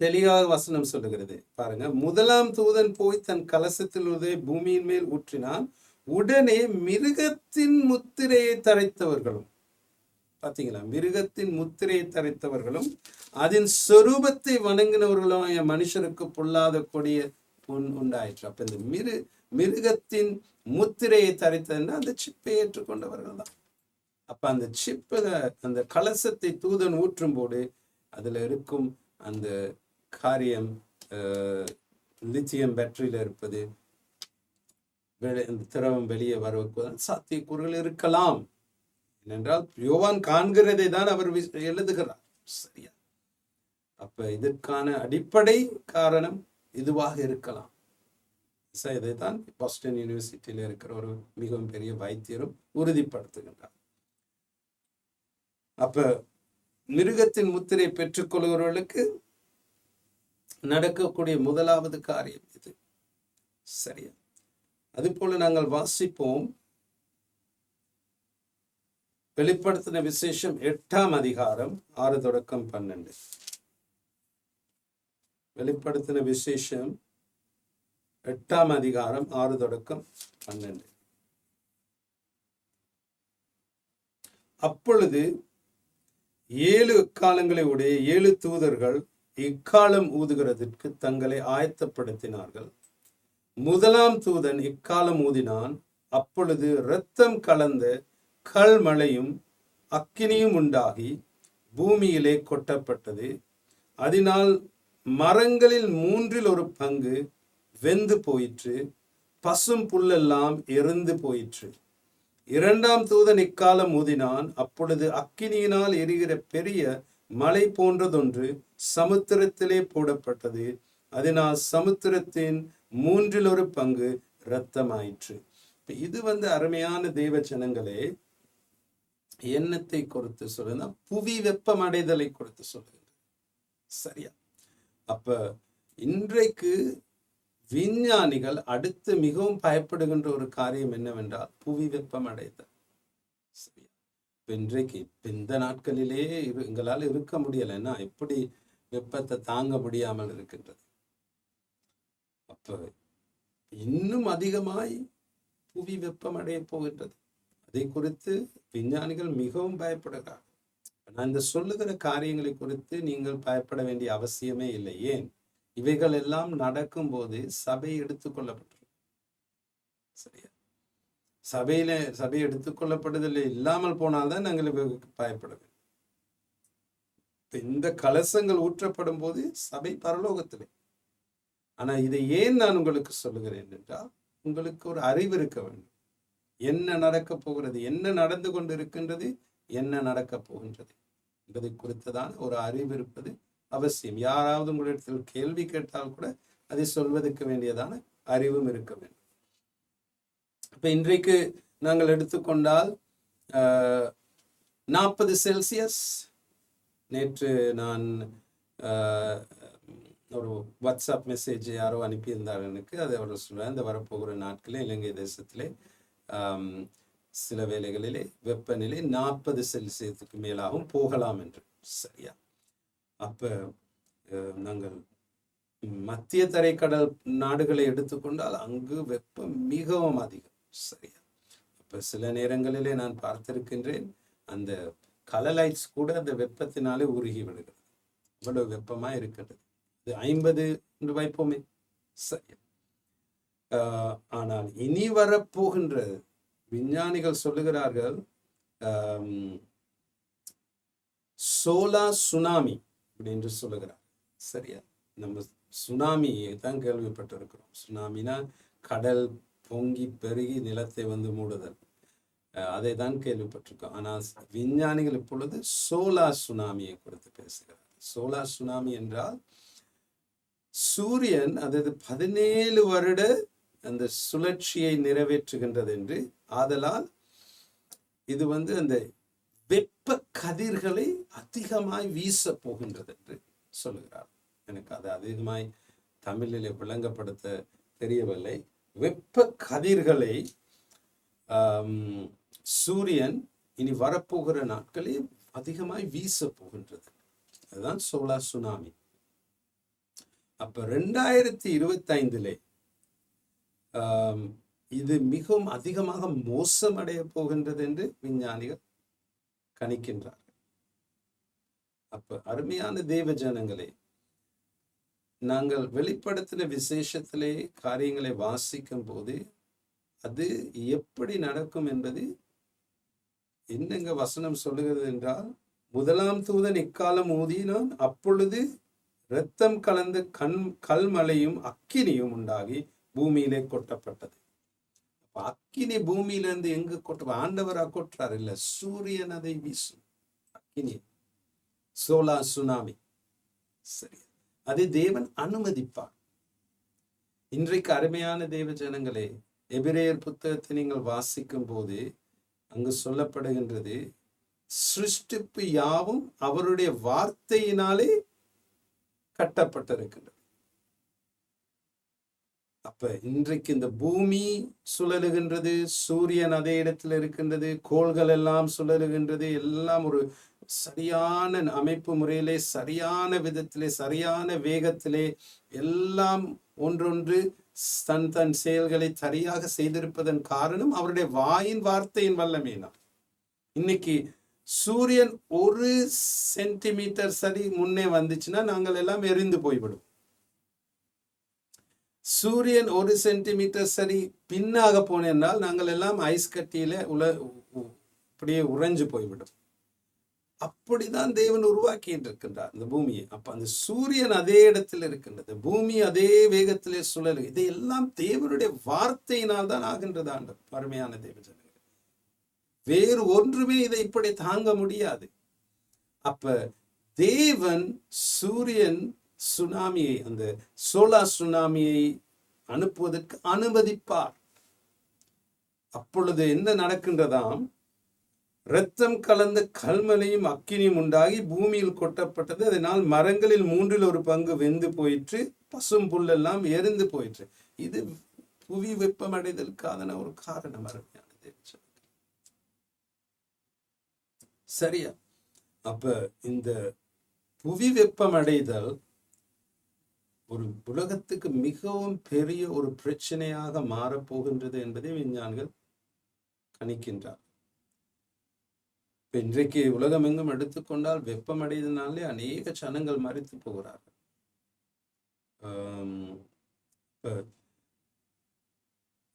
தெளிவாக வசனம் சொல்லுகிறது. பாருங்க, முதலாம் தூதன் போய் தன் கலசத்தில் உள்ளதை பூமியின் மேல் ஊற்றினான். உடனே மிருகத்தின் முத்திரையை தரித்தவர்களும், பாத்தீங்களா, மிருகத்தின் முத்திரையை தரித்தவர்களும் அதன் சொரூபத்தை வணங்கினவர்களும் மனுஷருக்கு பொல்லாத கொடிய புண் உண்டாயிற்று. அப்ப இந்த மிருகத்தின் முத்திரையை தரித்ததுன்னா அந்த சிப்பை ஏற்றுக்கொண்டவர்கள் தான். அப்ப அந்த சிப்பை, அந்த கலசத்தை தூதன் ஊற்றும் போது அதுல இருக்கும் அந்த காரியம், லித்தியம் பேட்டரியில இருப்பது, இந்த திரவம் வெளியே வருவதற்கு சாத்தியக்கூறுகள் இருக்கலாம். ஏனென்றால் யோவான் காண்கிறதை தான் அவர் எழுதுகிறார். சரியா? அப்ப இதற்கான அடிப்படை காரணம் இதுவாக இருக்கலாம். இதைத்தான் பாஸ்டன் யூனிவர்சிட்டியில இருக்கிற ஒரு மிகவும் பெரிய வைத்தியரும் உறுதிப்படுத்துகின்றார். அப்ப மிருகத்தின் முத்திரை பெற்றுக்கொள்கிறவர்களுக்கு நடக்கக்கூடிய முதலாவது காரியம் இது. சரியா? அது போல நாங்கள் வாசிப்போம். வெளிப்படுத்தின விசேஷம் 8ஆம் அதிகாரம் 6 தொடக்கம் 12. வெளிப்படுத்தின விசேஷம் 8ஆம் அதிகாரம் 6 தொடக்கம் 12. அப்பொழுது 7 எக்காலங்களை உடைய 7 தூதர்கள் இக்காலம் ஊதுகிறதற்கு தங்களை ஆயத்தப்படுத்தினார்கள். முதலாம் தூதன் இக்காலம் ஊதினான். அப்பொழுது இரத்தம் கலந்த கல்மழையும் அக்கினியும் உண்டாகி பூமியிலே கொட்டப்பட்டது. அதனால் மரங்களில் 1/3 பங்கு வெந்து போயிற்று, பசும் புல்லெல்லாம் எரிந்து போயிற்று. 2ஆம் தூதன் இக்காலம் ஊதினான். அப்பொழுது அக்கினியினால் எரிகிற பெரிய மலை போன்றதொன்று சமுத்திரத்திலே போடப்பட்டது. அதனால் சமுத்திரத்தின் 1/3 பங்கு இரத்தமாயிற்று. இது அருமையான தெய்வ ஜனங்களே, எண்ணத்தை கொடுத்து சொல்லுங்க, புவி வெப்பமடைதலை கொடுத்து சொல்லுங்க. சரியா? அப்ப இன்றைக்கு விஞ்ஞானிகள் அடுத்து மிகவும் பயப்படுகின்ற ஒரு காரியம் என்னவென்றால் புவி வெப்பம் அடைதல். இன்றைக்கு இந்த நாட்களிலே எங்களால் இருக்க முடியலைன்னா எப்படி வெப்பத்தை தாங்க முடியாமல் இருக்கின்றது. அப்ப இன்னும் அதிகமாய் புவி வெப்பம் அடைய போகின்றது. அதை குறித்து விஞ்ஞானிகள் மிகவும் பயப்படுகிறார். நான் இந்த சொல்லுகிற காரியங்களை குறித்து நீங்கள் பயப்பட வேண்டிய அவசியமே இல்லை. ஏன்? இவைகள் எல்லாம் நடக்கும் போது சபை எடுத்துக்கொள்ளப்பட்டிருக்கும். சரியா? சபை எடுத்துக்கொள்ளப்படுதல் இல்லாமல் போனால்தான் நாங்கள் பயப்பட வேண்டும். இந்த கலசங்கள் ஊற்றப்படும் போது சபை பரலோகத்திலே. ஆனா இதை ஏன் நான் உங்களுக்கு சொல்லுகிறேன் என்றால், உங்களுக்கு ஒரு அறிவு இருக்க வேண்டும். என்ன நடக்க போகிறது, என்ன நடந்து கொண்டு இருக்கின்றது, என்ன நடக்க போகின்றது என்பதை குறித்ததான ஒரு அறிவு இருப்பது அவசியம். யாராவது உங்களிடத்தில் கேள்வி கேட்டால் கூட அதை சொல்வதற்கு வேண்டியதான அறிவும் இருக்க வேண்டும். இப்ப இன்றைக்கு நாங்கள் எடுத்துக்கொண்டால் 40 செல்சியஸ். நேற்று நான் ஒரு வாட்ஸ்அப் மெசேஜ் யாரோ அனுப்பியிருந்தார் எனக்கு. அதை அவர்கள் சொல்றாங்க, இந்த வரப்போகிற நாட்களே இலங்கை தேசத்திலே சில வேளைகளிலே வெப்பநிலை 40 செல்சியஸுக்கு மேலாகவும் போகலாம் என்று. சரியா? அப்ப நாங்கள் மத்திய தரைக்கடல் நாடுகளை எடுத்துக்கொண்டால் அங்கு வெப்பம் மிகவும் அதிகம். சரியா? அப்ப சில நேரங்களிலே நான் பார்த்திருக்கின்றேன், அந்த கலலைட்ஸ் கூட அந்த வெப்பத்தினாலே உருகி விடுகிறது. அவ்வளவு வெப்பமா இருக்கிறது. இது 50 என்று வைப்போமே. சரியா? ஆனால் இனி வரப்போகின்ற விஞ்ஞானிகள் சொல்லுகிறார்கள், சோலா சுனாமி அப்படின்னு சொல்லுகிறார். சரியா? நம்ம சுனாமியை தான் கேள்விப்பட்டிருக்கிறோம். சுனாமினா கடல் பொங்கி பெருகி நிலத்தை வந்து மூடுதல், அதை தான் கேள்விப்பட்டிருக்கோம். ஆனால் விஞ்ஞானிகள் இப்பொழுது சோலா சுனாமியை குறித்து பேசுகிறார். சோலா சுனாமி என்றால் சூரியன் அதாவது 17 வருட அந்த சுழற்சியை நிறைவேற்றுகின்றது என்று, ஆதலால் இது வந்து அந்த வெப்ப கதிர்களை அதிகமாய் வீச போகின்றது என்று சொல்லுகிறார். எனக்கு அது அதிகமாய் தமிழில் விளங்கப்படுத்த தெரியவில்லை. வெப்ப கதிர்களை சூரியன் இனி வரப்போகிற நாட்களில் அதிகமாய் வீச போகின்றது. அதுதான் சோலா சுனாமி. அப்ப 2025 இது மிகவும் அதிகமாக மோசமடைய போகின்றது என்று விஞ்ஞானிகள் கணிக்கின்றார்கள். அப்ப அருமையான தேவ ஜனங்களே, நாங்கள் வெளிப்படுத்தின விசேஷத்திலே காரியங்களை வாசிக்கும் போது அது எப்படி நடக்கும் என்பது என்னங்க வசனம் சொல்லுகிறது என்றால், முதலாம் தூதன் இக்காலம் ஊதினான், அப்பொழுது இரத்தம் கலந்து கல்மலையும் அக்கினியும் உண்டாகி பூமியிலே கொட்டப்பட்டது. அக்கினி பூமியிலிருந்து எங்கு கொட்ட? ஆண்டவரா கொட்டுறார் இல்ல, சூரியன் அதை வீசும் அக்கினி. சோலா சுனாமி. சரி, அதை தேவன் அனுமதிப்பார். இன்றைக்கு அருமையான தேவ ஜனங்களே, எபிரேயர் புத்தகத்தை நீங்கள் வாசிக்கும் போது அங்கு சொல்லப்படுகின்றது, சிருஷ்டிப்பு யாவும் அவருடைய வார்த்தையினாலே கட்டப்பட்டிருக்கின்றது. அப்ப இன்றைக்கு இந்த பூமி சுழலுகின்றது, சூரியன் அதே இடத்துல இருக்கின்றது, கோள்கள் எல்லாம் சுழலுகின்றது, எல்லாம் ஒரு சரியான அமைப்பு முறையிலே, சரியான விதத்திலே, சரியான வேகத்திலே எல்லாம் ஒன்றொன்று தன் தன் செயல்களை சரியாக செய்திருப்பதன் காரணம் அவருடைய வாயின் வார்த்தையின் வல்லமையினால். இன்னைக்கு சூரியன் 1 சென்டிமீட்டர் சரி முன்னே வந்துச்சுன்னா நாங்கள் எல்லாம் எரிந்து போய்விடும். சூரியன் 1 சென்டிமீட்டர் சரி பின்னாக போனால் நாங்கள் எல்லாம் ஐஸ் கட்டியில அப்படியே உறைஞ்சு போய்விடும். அப்படிதான் தேவன் உருவாக்கிட்டு இருக்கின்றார் இந்த பூமியை. அப்ப அந்த சூரியன் அதே இடத்தில் இருக்கின்றது, பூமி அதே வேகத்திலே சுழலு. இதையெல்லாம் தேவனுடைய வார்த்தையினால் தான் ஆகின்றது. ஆண்டவர், அருமையான தேவ ஜனங்களே, வேறு ஒன்றுமே இதை இப்படி தாங்க முடியாது. அப்ப தேவன் சூரியன் சுனாமியை, அந்த சோலா சுனாமியை அனுப்புவதற்கு அனுமதிப்பார். அப்பொழுது என்ன நடக்கின்றதாம்? இரத்தம் கலந்த கல்மலையும் அக்கினியும் உண்டாகி பூமியில் கொட்டப்பட்டது. அதனால் மரங்களில் 1/3 வெந்து போயிற்று, பசும் புல்லெல்லாம் எரிந்து போயிற்று. இது புவி வெப்பமடைதலுக்கான ஒரு காரணம். அருமையானது. சரியா? அப்ப இந்த புவி வெப்பமடைதல் ஒரு உலகத்துக்கு மிகவும் பெரிய ஒரு பிரச்சனையாக மாறப்போகின்றது என்பதை விஞ்ஞானிகள் கணிக்கின்றார். இன்றைக்கு உலகம் எங்கும் எடுத்துக்கொண்டால் வெப்பமடைதனாலே அநேக ஜனங்கள் மரித்து போகிறார்கள்.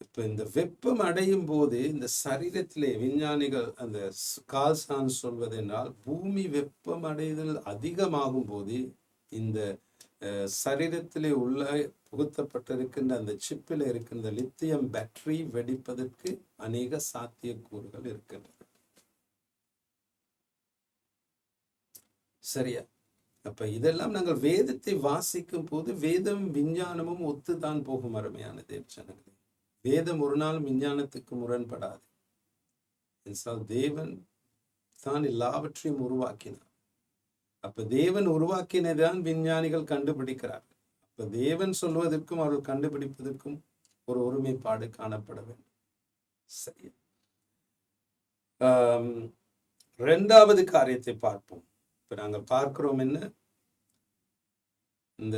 இப்ப இந்த வெப்பம் அடையும் போது இந்த சரீரத்திலே விஞ்ஞானிகள் அந்த கால்சான் சொல்வதென்றால், பூமி வெப்பம் அடைதல் அதிகமாகும் போது இந்த சரீரத்திலே உள்ள புகுத்தப்பட்டிருக்கின்ற அந்த சிப்பில் இருக்கின்ற லித்தியம் பேட்டரி வெடிப்பதற்கு அநேக சாத்தியக்கூறுகள் இருக்கின்றன. சரியா? அப்ப இதெல்லாம் நாங்கள் வேதத்தை வாசிக்கும் போது வேதம் விஞ்ஞானமும் ஒத்துதான் போகும். அருமையான தேவஜனங்களே, வேதம் ஒரு நாள் விஞ்ஞானத்துக்கு முரண்படாது. தேவன் தான் எல்லாவற்றையும் உருவாக்கினார். அப்ப தேவன் உருவாக்கினதான் விஞ்ஞானிகள் கண்டுபிடிக்கிறார்கள். அப்ப தேவன் சொல்வதற்கும் அவர்கள் கண்டுபிடிப்பதற்கும் ஒரு ஒருமைப்பாடு காணப்பட வேண்டும். சரி, இரண்டாவது காரியத்தை பார்ப்போம். இப்ப நாங்கள் பார்க்கிறோம் என்ன, இந்த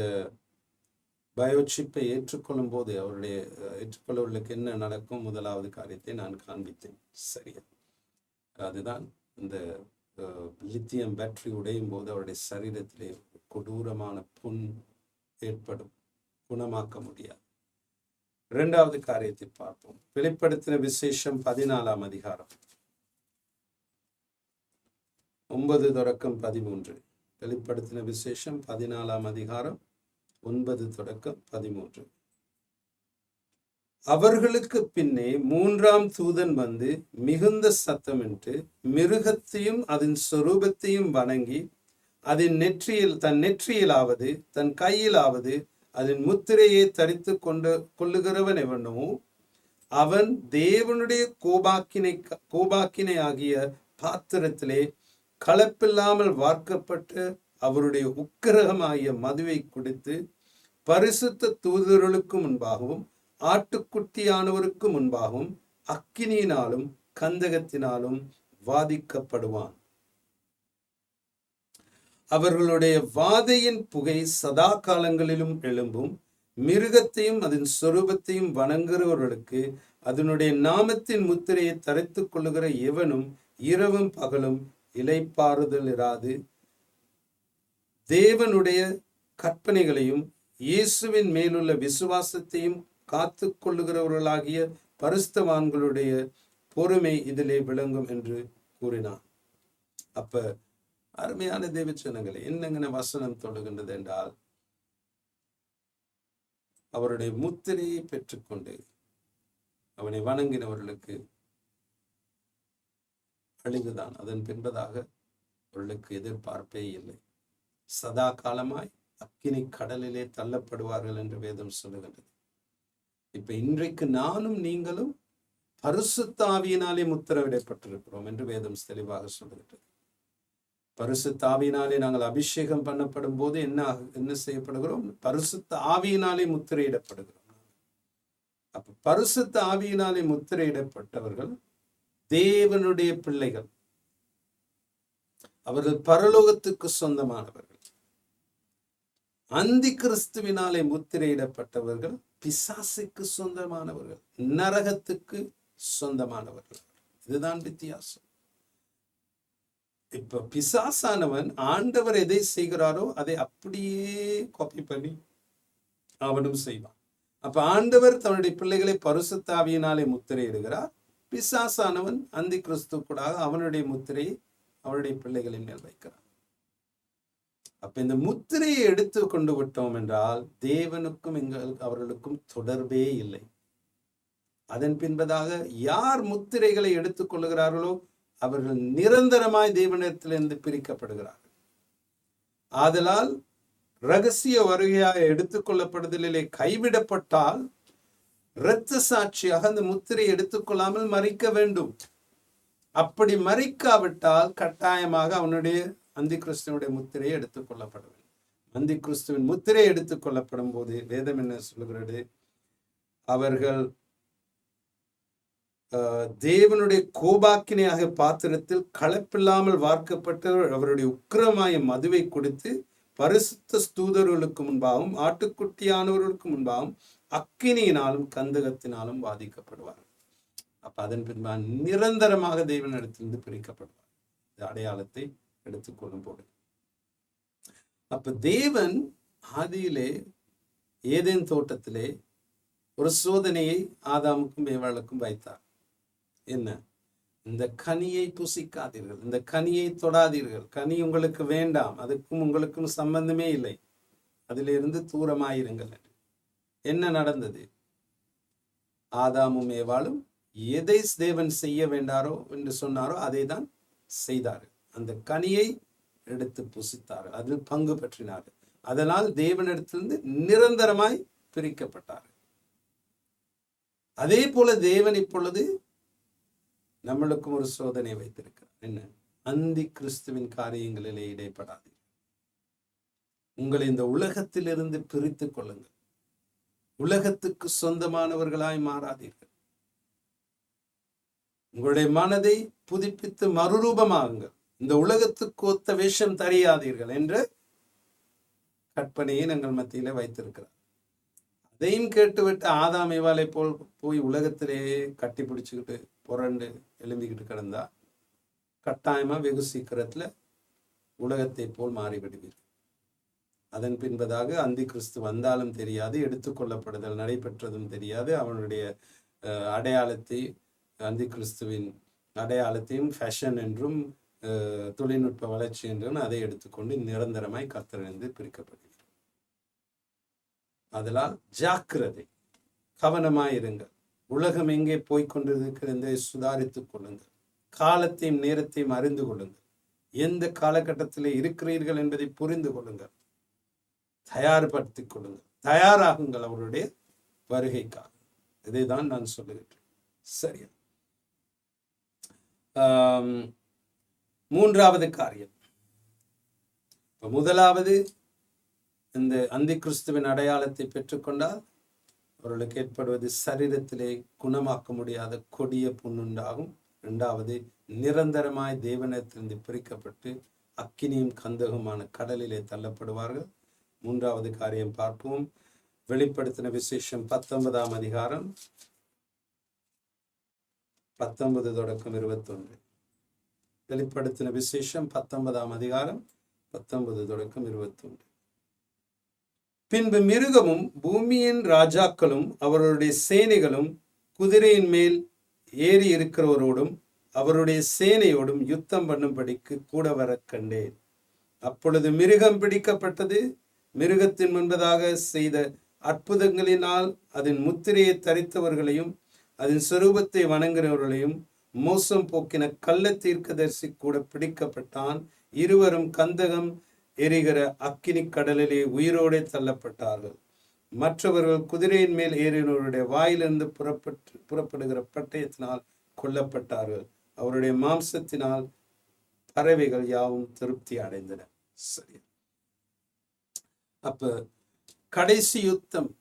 பயோசிப்பை ஏற்றுக்கொள்ளும் போது அவருடைய ஏற்றுக்கொள்ளவர்களுக்கு என்ன நடக்கும், முதலாவது காரியத்தை நான் காண்பித்தேன். சரியா? அதுதான் இந்த லித்தியம் பேட்டரி உடையும் போது அவருடைய சரீரத்திலே கொடூரமான புண் ஏற்படும், குணமாக்க முடியாது. இரண்டாவது காரியத்தை பார்ப்போம். வெளிப்படுத்தின விசேஷம் 14ஆம் அதிகாரம் 9-13. வெளிப்படுத்தின விசேஷம் 14ஆம் அதிகாரம் 9-13. அவர்களுக்கு பின்னே 3ஆம் தூதன் வந்து மிகுந்த சத்தமிட்டு மிருகத்தையும் அதன் சொரூபத்தையும் வணங்கி அதன் தன் நெற்றியிலாவது தன் கையிலாவது அதன் முத்திரையை தரித்து கொள்ளுகிறவன் எவனோ அவன் தேவனுடைய கோபாக்கினை ஆகிய பாத்திரத்திலே கலப்பில்லாமல் வார்க்கப்பட்டு அவருடைய உக்கிரகமாகிய மதுவை குடித்து பரிசுத்த தூதர்களுக்கு முன்பாகவும் ஆட்டுக்குட்டியானவருக்கு முன்பாகவும் அக்கினியினாலும் கந்தகத்தினாலும் வாதிக்கப்படுவான். அவர்களுடைய வாதையின் புகை சதா காலங்களிலும் எழும்பும். மிருகத்தையும் அதன் சொரூபத்தையும் வணங்குகிறவர்களுக்கு அதனுடைய நாமத்தின் முத்திரையை தரித்துக் கொள்ளுகிற எவனும் இரவும் பகலும் இளைப்பாறுதல் இராது. தேவனுடைய கற்பனைகளையும் இயேசுவின் மேலுள்ள விசுவாசத்தையும் காத்து கொள்ளுகிறவர்களாகிய பரிசுத்தவான்களுடைய பொறுமை இதிலே விளங்கும் என்று கூறினான். அப்ப அருமையான தேவச்சனங்களை என்னங்கன வசனம் சொல்லுகின்றது என்றால், அவருடைய முத்திரையை பெற்றுக்கொண்டு அவனை வணங்கினவர்களுக்கு அழிவுதான். அதன் பின்பதாக அவர்களுக்கு எதிர்பார்ப்பே இல்லை. சதா காலமாய் அக்கினி கடலிலே தள்ளப்படுவார்கள் என்று வேதம் சொல்லுகின்றது. இப்ப இன்றைக்கு நானும் நீங்களும் பரிசுத்த ஆவியினாலே முத்திரையிடப்பட்டிருக்கிறோம் என்று வேதம் தெளிவாக சொல்லுகின்றது. பரிசுத்த ஆவியினாலே நாங்கள் அபிஷேகம் பண்ணப்படும் போது என்ன செய்யப்படுகிறோம்? பரிசுத்த ஆவியினாலே முத்திரையிடப்படுகிறோம். அப்ப பரிசுத்த ஆவியினாலே முத்திரையிடப்பட்டவர்கள் தேவனுடைய பிள்ளைகள். அவர்கள் பரலோகத்துக்கு சொந்தமானவர்கள். அந்தி கிறிஸ்துவினாலே முத்திரையிடப்பட்டவர்கள் பிசாசுக்கு சொந்தமானவர்கள், நரகத்துக்கு சொந்தமானவர்கள். இதுதான் வித்தியாசம். இப்ப பிசாசானவன் ஆண்டவர் எதை செய்கிறாரோ அதை அப்படியே காப்பி பண்ணி அவனும் செய்வான். அப்ப ஆண்டவர் தன்னுடைய பிள்ளைகளை பரிசுத்த ஆவியினாலே முத்திரையிடுகிறார். பிசாசானவன் அந்தி கிறிஸ்து கூட அவனுடைய முத்திரையை அவனுடைய பிள்ளைகளின் மேல் வைக்கிறான். அப்ப இந்த முத்திரையை எடுத்து கொண்டு விட்டோம் என்றால் தேவனுக்கும் அவர்களுக்கும் தொடர்பே இல்லை. அதன் பின்பதாக யார் முத்திரைகளை எடுத்துக் கொள்ளுகிறார்களோ அவர்கள் நிரந்தரமாய் தேவனிடத்திலிருந்து பிரிக்கப்படுகிறார்கள். ஆதலால் ரகசிய வருகையாக எடுத்துக் கொள்ளப்படுதலிலே கைவிடப்பட்டால் இரத்த சாட்சியாக அந்த முத்திரை எடுத்துக்கொள்ளாமல் மறிக்க வேண்டும். அப்படி மறிக்காவிட்டால் கட்டாயமாக அவனுடைய அந்தி கிறிஸ்துவனுடைய முத்திரையை எடுத்துக் கொள்ளப்பட வேண்டும். அந்தி கிறிஸ்துவின் முத்திரை எடுத்துக் கொள்ளப்படும் போது வேதம் என்ன சொல்கிறது? அவர்கள் தேவனுடைய கோபாக்கினையாக பாத்திரத்தில் கலப்பில்லாமல் வார்க்கப்பட்டவர் அவருடைய உக்கிரமாய மதுவை கொடுத்து பரிசுத்த ஸ்தூதர்களுக்கு முன்பாகவும் ஆட்டுக்குட்டியானவர்களுக்கு முன்பாகவும் அக்கினியினாலும் கந்தகத்தினாலும் பாதிக்கப்படுவார். அப்ப அதன் பின்பா நிரந்தரமாக தேவனிடத்திலிருந்து பிரிக்கப்படுவார். இந்த அடையாளத்தை எடுத்துக்கொள்ளும் போது அப்ப தேவன் ஆதியிலே ஏதேன் தோட்டத்திலே ஒரு சோதனையை ஆதாமுக்கும் ஏவாளுக்கும் வைத்தார். என்ன? இந்த கனியை புசிக்காதீர்கள், இந்த கனியை தொடாதீர்கள், கனி உங்களுக்கு வேண்டாம், அதுக்கும் உங்களுக்கும் சம்பந்தமே இல்லை, அதிலிருந்து தூரமாயிருங்கள். என்ன நடந்தது? ஆதாமும் ஏவாளும் எதை தேவன் செய்ய வேண்டாரோ என்று சொன்னாரோ அதை தான் செய்தார்கள். அந்த கனியை எடுத்து புசித்தார்கள், அதில் பங்கு பெற்றினார்கள். அதனால் தேவனிடத்திலிருந்து நிரந்தரமாய் பிரிக்கப்பட்டார்கள். அதே போல தேவன் இப்பொழுது நம்மளுக்கும் ஒரு சோதனை வைத்திருக்கிறார். என்ன? அந்தி கிறிஸ்துவின் காரியங்களிலே இடைப்படாது. உங்களை இந்த உலகத்திலிருந்து பிரித்துக் கொள்ளுங்கள். உலகத்துக்கு சொந்தமானவர்களாய் மாறாதீர்கள். உங்களுடைய மனதை புதுப்பித்து மறுரூபமாகுங்கள். இந்த உலகத்துக்கு ஒத்த வேஷம் தெரியாதீர்கள் என்ற கற்பனையை எங்கள் மத்தியில வைத்திருக்கிறார். அதையும் கேட்டுவிட்டு ஆதாம் ஏவாளை போல் போய் உலகத்திலேயே கட்டி பிடிச்சுக்கிட்டு புரண்டு எழும்பிக்கிட்டு கிடந்தா கட்டாயமா வெகு சீக்கிரத்துல உலகத்தை போல் மாறிவிடுவீர்கள். அதன் பின்பதாக அந்தி கிறிஸ்து வந்தாலும் தெரியாது, எடுத்துக்கொள்ளப்படுதல் நடைபெற்றதும் தெரியாது. அவனுடைய அடையாளத்தை, அந்தி கிறிஸ்துவின் அடையாளத்தையும் ஃபேஷன் என்றும் தொழில்நுட்ப வளர்ச்சி என்றும் அதை எடுத்துக்கொண்டு நிரந்தரமாய் கர்த்தரிலிருந்து பிரிக்கப்படுகிறது. அதனால் ஜாக்கிரதை, கவனமாயிருங்கள். உலகம் எங்கே போய்கொண்டிருக்கிறது சுதாரித்துக் கொள்ளுங்கள். காலத்தையும் நேரத்தையும் அறிந்து கொள்ளுங்கள். எந்த காலகட்டத்திலே இருக்கிறீர்கள் என்பதை புரிந்து கொள்ளுங்கள். தயார்படுத்திக் கொள்ளுங்கள், தயாராகுங்கள் அவருடைய வருகைக்காக. இதைதான் நான் சொல்லுகிறேன். சரியா? மூன்றாவது காரியம். முதலாவது, இந்த அந்தி கிறிஸ்துவின் அடையாளத்தை பெற்றுக்கொண்டால் அவர்களுக்கு ஏற்படுவது சரீரத்திலே குணமாக்க முடியாத கொடிய புண்ணுண்டாகும். இரண்டாவது, நிரந்தரமாய் தேவனிடத்திலிருந்து பிரிக்கப்பட்டு அக்கினியும் கந்தகமான கடலிலே தள்ளப்படுவார்கள். மூன்றாவது காரியம் பார்ப்போம். வெளிப்படுத்தின விசேஷம் 19ஆம் அதிகாரம் 19 தொடக்கம் 21. வெளிப்படுத்தின விசேஷம் 19ஆம் அதிகாரம் 19 தொடக்கம் 21. பின்பு மிருகமும் பூமியின் ராஜாக்களும் அவருடைய சேனைகளும் குதிரையின் மேல் ஏறி இருக்கிறவரோடும் அவருடைய சேனையோடும் யுத்தம் பண்ணும்படிக்கு கூட வர கண்டேன். அப்பொழுது மிருகம் பிடிக்கப்பட்டது. மிருகத்தின் முன்பதாக செய்த அற்புதங்களினால் அதன் முத்திரையை தரித்தவர்களையும் அதன் சொரூபத்தை வணங்குகிறவர்களையும் மோசம் போக்கின கள்ள தீர்க்கதரிசி கூட பிடிக்கப்பட்டான். இருவரும் கந்தகம் எரிகிற அக்கினி கடலிலே உயிரோடு தள்ளப்பட்டார்கள். மற்றவர்கள் குதிரையின் மேல் ஏறினவருடைய வாயிலிருந்து புறப்படுகிற பட்டயத்தினால் கொல்லப்பட்டார்கள். அவருடைய மாம்சத்தினால் பறவைகள் யாவும் திருப்தி அடைந்தன. சரி, அப்ப கடைசி யுத்தம்,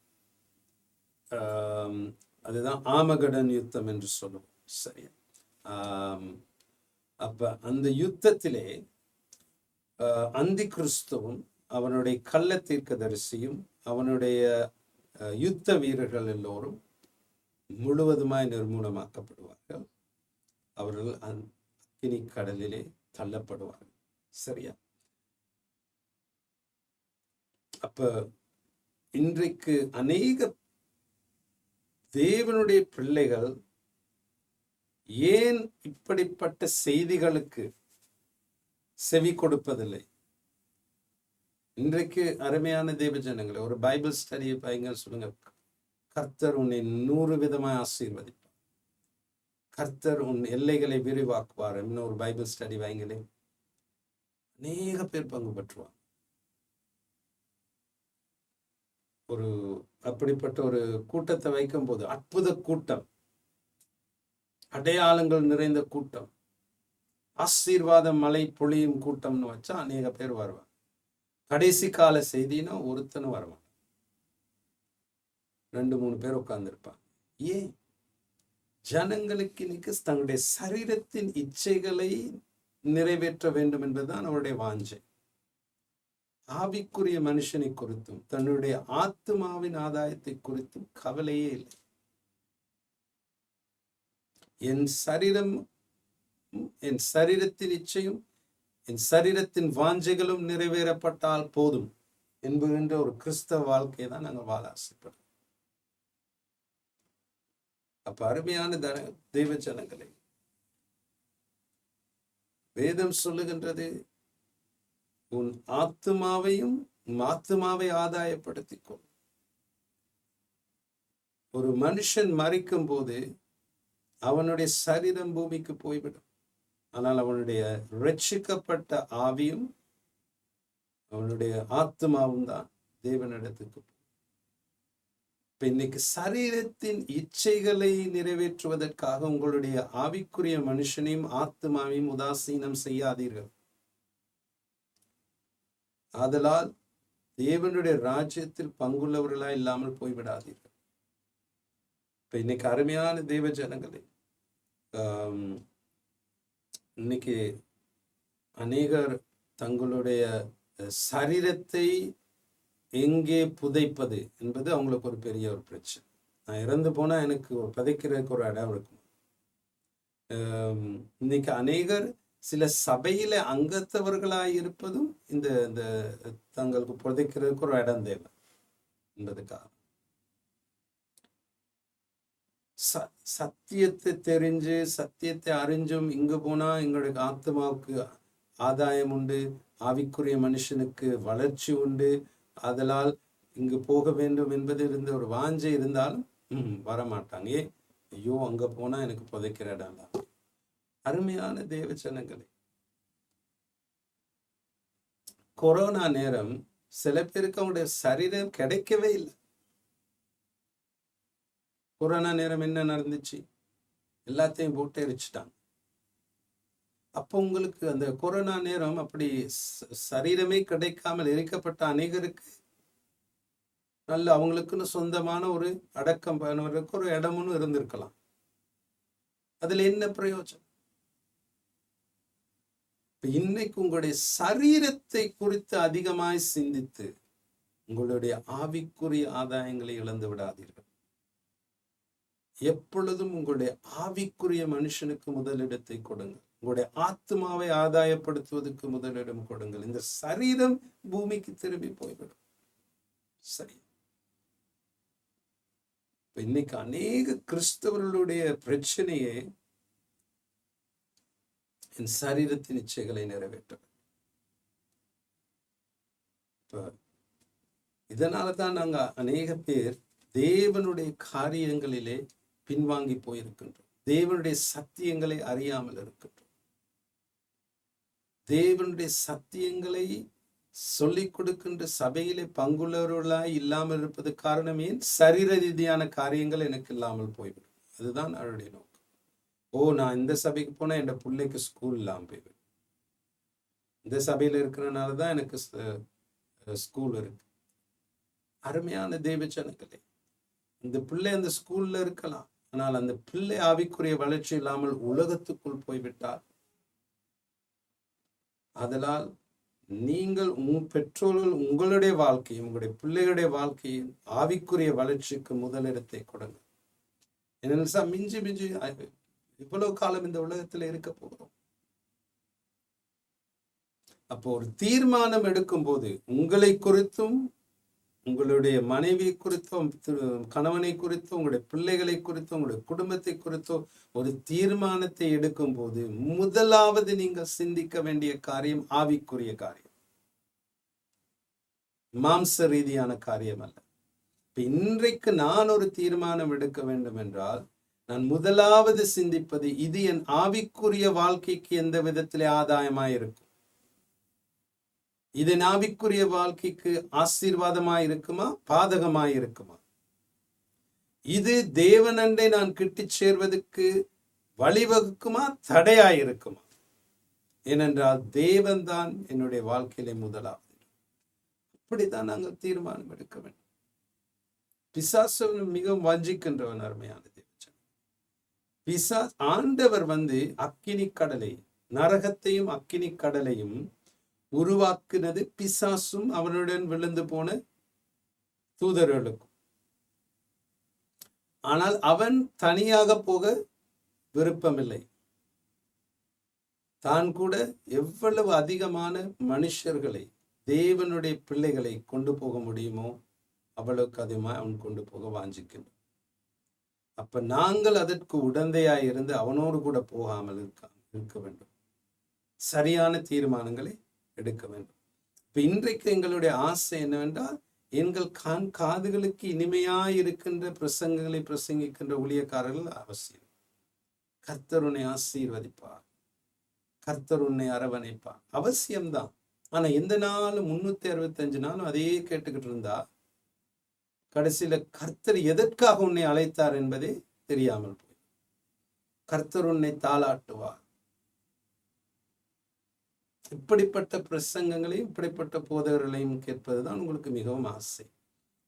அதுதான் ஆமகடன் யுத்தம் என்று சொல்லுவோம். சரியா? அப்ப அந்த யுத்தத்திலே அந்தி கிறிஸ்துவும் அவனுடைய கள்ள தீர்க்கதரிசியும் அவனுடைய யுத்த வீரர்கள் எல்லோரும் முழுவதுமாய் நிர்மூலமாக்கப்படுவார்கள். அவர்கள் அக்கினி கடலிலே தள்ளப்படுவார்கள். சரியா? அப்ப இன்றைக்கு அநேக தேவனுடைய பிள்ளைகள் ஏன் இப்படிப்பட்ட செய்திகளுக்கு செவி கொடுப்பதில்லை? இன்றைக்கு அருமையான தேவ ஜனங்களை, ஒரு பைபிள் ஸ்டடியை பயங்க சொல்லுங்க. கர்த்தர் உன்னை 100 விதமாய் ஆசீர்வதிப்பார். கர்த்தர் உன் எல்லைகளை விரிவாக்குவார். இன்னொரு பைபிள் ஸ்டடி வாங்கிலே அநேக பேர் பங்கு பெற்றுவார். ஒரு அப்படிப்பட்ட ஒரு கூட்டத்தை வைக்கும் போது, அற்புத கூட்டம், அடையாளங்கள் நிறைந்த கூட்டம், ஆசீர்வாத மழை பொழியும் கூட்டம்னு வச்சா அநேக பேர் வருவாங்க. கடைசி கால செய்தினா ஒருத்தனும் வருவாங்க, 2-3 பேர் உட்கார்ந்துருப்பாங்க. ஏன்? ஜனங்களுக்கு இன்னைக்கு தங்களுடைய சரீரத்தின் இச்சைகளை நிறைவேற்ற வேண்டும் என்பதுதான் அவருடைய வாஞ்சை. ஆவிக்குரிய மனுஷனை குறித்தும் தன்னுடைய ஆத்மாவின் ஆதாயத்தை குறித்தும் கவலையே இல்லை. என் சரீரத்தின் இச்சையும் என் சரீரத்தின் வாஞ்சைகளும் நிறைவேறப்பட்டால் போதும் என்கின்ற ஒரு கிறிஸ்தவ வாழ்க்கையை தான் நாங்கள் வாழ ஆசைப்படுறோம். அப்ப அருமையான தெய்வ ஜனங்களை, வேதம் சொல்லுகின்றது, உன் ஆத்துமாவை ஆதாயப்படுத்திக்கொள். ஒரு மனுஷன் மரிக்கும் போது அவனுடைய சரீரம் பூமிக்கு போய்விடும். ஆனால் அவனுடைய ரட்சிக்கப்பட்ட ஆவியும் அவனுடைய ஆத்மாவும் தான் தேவனிடத்துக்கு. இப்ப இன்னைக்கு சரீரத்தின் இச்சைகளை நிறைவேற்றுவதற்காக உங்களுடைய ஆவிக்குரிய மனுஷனையும் ஆத்மாவையும் உதாசீனம் செய்யாதீர்கள். ஆதலால் தேவனுடைய ராஜ்யத்தில் பங்குள்ளவர்களா இல்லாமல் போய்விடாதீர்கள். இப்ப இன்னைக்கு அருமையான தேவ ஜனங்களே, இன்னைக்கு அநேகர் தங்களுடைய சரீரத்தை எங்கே புதைப்பது என்பது அவங்களுக்கு ஒரு பெரிய ஒரு பிரச்சனை. நான் இறந்து போனா எனக்கு புதைக்கிறதுக்கு ஒரு இடம் இருக்கும். இன்னைக்கு அநேகர் சில சபையில அங்கத்தவர்களாய் இருப்பதும் இந்த தங்களுக்கு புதைக்கிறதுக்கு ஒரு இடம் தேவை என்பதுக்காக. சத்தியத்தை தெரிஞ்சு சத்தியத்தை அறிஞ்சும் இங்கு போனா எங்களுடைய ஆத்மாவுக்கு ஆதாயம் உண்டு, ஆவிக்குரிய மனுஷனுக்கு வளர்ச்சி உண்டு, அதனால் இங்கு போக வேண்டும் என்பது இருந்த ஒரு வாஞ்சை இருந்தாலும் வரமாட்டாங்க. ஐயோ அங்க போனா எனக்கு புதைக்கிற இடம் தான். அருமையான தேவ ஜனங்களே, கொரோனா நேரம் சில பேருக்கு அவங்களுடைய சரீரம் கிடைக்கவே இல்லை. கொரோனா நேரம் என்ன நடந்துச்சு? எல்லாத்தையும் போட்டு எரிச்சிட்டாங்க. அப்போ உங்களுக்கு அந்த கொரோனா நேரம் அப்படி சரீரமே கிடைக்காமல் எரிக்கப்பட்ட அநேகருக்கு நல்ல அவங்களுக்குன்னு சொந்தமான ஒரு அடக்கம் பண்ணுவதற்கு ஒரு இடமும் இருந்திருக்கலாம். அதுல என்ன பிரயோஜனம்? இன்னைக்கு உங்களுடைய சரீரத்தை குறித்து அதிகமாய் சிந்தித்து உங்களுடைய ஆவிக்குரிய ஆதாயங்களை இழந்து விடாதீர்கள். எப்பொழுதும் உங்களுடைய ஆவிக்குரிய மனுஷனுக்கு முதலிடத்தை கொடுங்கள். உங்களுடைய ஆத்மாவை ஆதாயப்படுத்துவதற்கு முதலிடம் கொடுங்கள். இந்த சரீரம் பூமிக்கு திரும்பி போய்விடும். சரி, இன்னைக்கு அநேக கிறிஸ்தவர்களுடைய பிரச்சனையே என் சரீரத்தின் இச்சைகளை நிறைவேற்ற. இதனாலதான் நாங்க அநேக பேர் தேவனுடைய காரியங்களிலே பின்வாங்கி போயிருக்கின்றோம். தேவனுடைய சத்தியங்களை அறியாமல் இருக்கின்றோம். தேவனுடைய சத்தியங்களை சொல்லிக் கொடுக்கின்ற சபையிலே பங்குள்ளவர்களாய் இல்லாமல் இருப்பது காரணம் ஏன்? சரீர ரீதியான காரியங்கள் எனக்கு இல்லாமல் போய்விடும். அதுதான் அவருடைய நோக்கம். நான் இந்த சபைக்கு போனா என் பிள்ளைக்கு ஸ்கூல் இல்லாமல் போய்விடும். இந்த சபையில இருக்கிறனாலதான் எனக்கு ஸ்கூல் இருக்கு. அருமையான தேவ ஜனங்களே, இந்த பிள்ளை அந்த ஸ்கூல்ல இருக்கலாம், ஆனால் அந்த பிள்ளை ஆவிக்குரிய வளர்ச்சி இல்லாமல் உலகத்துக்குள் போய்விட்டால், அதனால் நீங்கள் பெற்றோர்கள் உங்களுடைய வாழ்க்கையும் உங்களுடைய பிள்ளைகளுடைய வாழ்க்கையும் ஆவிக்குரிய வளர்ச்சிக்கு முதலிடத்தை கொடுங்க. என்ன மிஞ்சி மிஞ்சி இவ்வளவு காலம் இந்த உலகத்துல இருக்க போகிறோம். அப்போ ஒரு தீர்மானம் எடுக்கும் போது உங்களை குறித்தும் உங்களுடைய மனைவி குறித்தோ கணவனை குறித்தோ உங்களுடைய பிள்ளைகளை குறித்தோ உங்களுடைய குடும்பத்தை குறித்தோ ஒரு தீர்மானத்தை எடுக்கும் போது முதலாவது நீங்கள் சிந்திக்க வேண்டிய காரியம் ஆவிக்குரிய காரியம், மாம்ச ரீதியான காரியம் அல்ல. இன்றைக்கு நான் ஒரு தீர்மானம் எடுக்க வேண்டும் என்றால் நான் முதலாவது சிந்திப்பது இது என் ஆவிக்குரிய வாழ்க்கைக்கு எந்த விதத்திலே ஆதாயமாயிருக்கும், இது ஆவிக்குரிய வாழ்க்கைக்கு ஆசீர்வாதமாய் இருக்குமா பாதகமாய் இருக்குமா, இது தேவனண்டை நான் கிட்டி சேர்வதற்கு வழிவகுக்குமா தடையாயிருக்குமா. ஏனென்றால் தேவன்தான் என்னுடைய வாழ்க்கையிலே முதலாவது. அப்படித்தான் நாங்கள் தீர்மானம் எடுக்க வேண்டும். பிசாசு மிகவும் வஞ்சிக்கின்றவன். அருமையான தேவன், ஆண்டவர் அக்கினி கடலை, நரகத்தையும் அக்கினி கடலையும் உருவாக்குனது பிசாசும் அவனுடன் விழுந்து போன தூதர்களுக்கும். ஆனால் அவன் தனியாக போக விருப்பமில்லை. தான் கூட எவ்வளவு அதிகமான மனுஷர்களை, தேவனுடைய பிள்ளைகளை கொண்டு போக முடியுமோ அவ்வளவுக்கு அதிகமாக அவன் கொண்டு போக வாஞ்சிக்கின்றான். அப்ப நாங்கள் அதற்கு உடந்தையாய் இருந்து அவனோடு கூட போகாமல் இருக்க வேண்டும். சரியான தீர்மானங்களை எடுக்க வேண்டும். இப்ப இன்றைக்கு எங்களுடைய ஆசை என்னவென்றால், எங்கள் காதுகளுக்கு இனிமையாய் இருக்கின்ற பிரசங்கங்களை பிரசங்கிக்கின்ற ஊழியக்காரர்கள் அவசியம். கர்த்தர் உன்னை ஆசீர்வதிப்பார், கர்த்தர் உன்னை அரவணைப்பார், அவசியம்தான். ஆனா எந்த நாளும் 365 நாளும் அதையே கேட்டுக்கிட்டு இருந்தா கடைசியில கர்த்தர் எதற்காக உன்னை அழைத்தார் என்பதே தெரியாமல் போய். கர்த்தர் உன்னை தாளாட்டுவார். இப்படிப்பட்ட பிரசங்கங்களையும் இப்படிப்பட்ட போதகர்களையும் கேட்பதுதான் உங்களுக்கு மிகவும் ஆசை.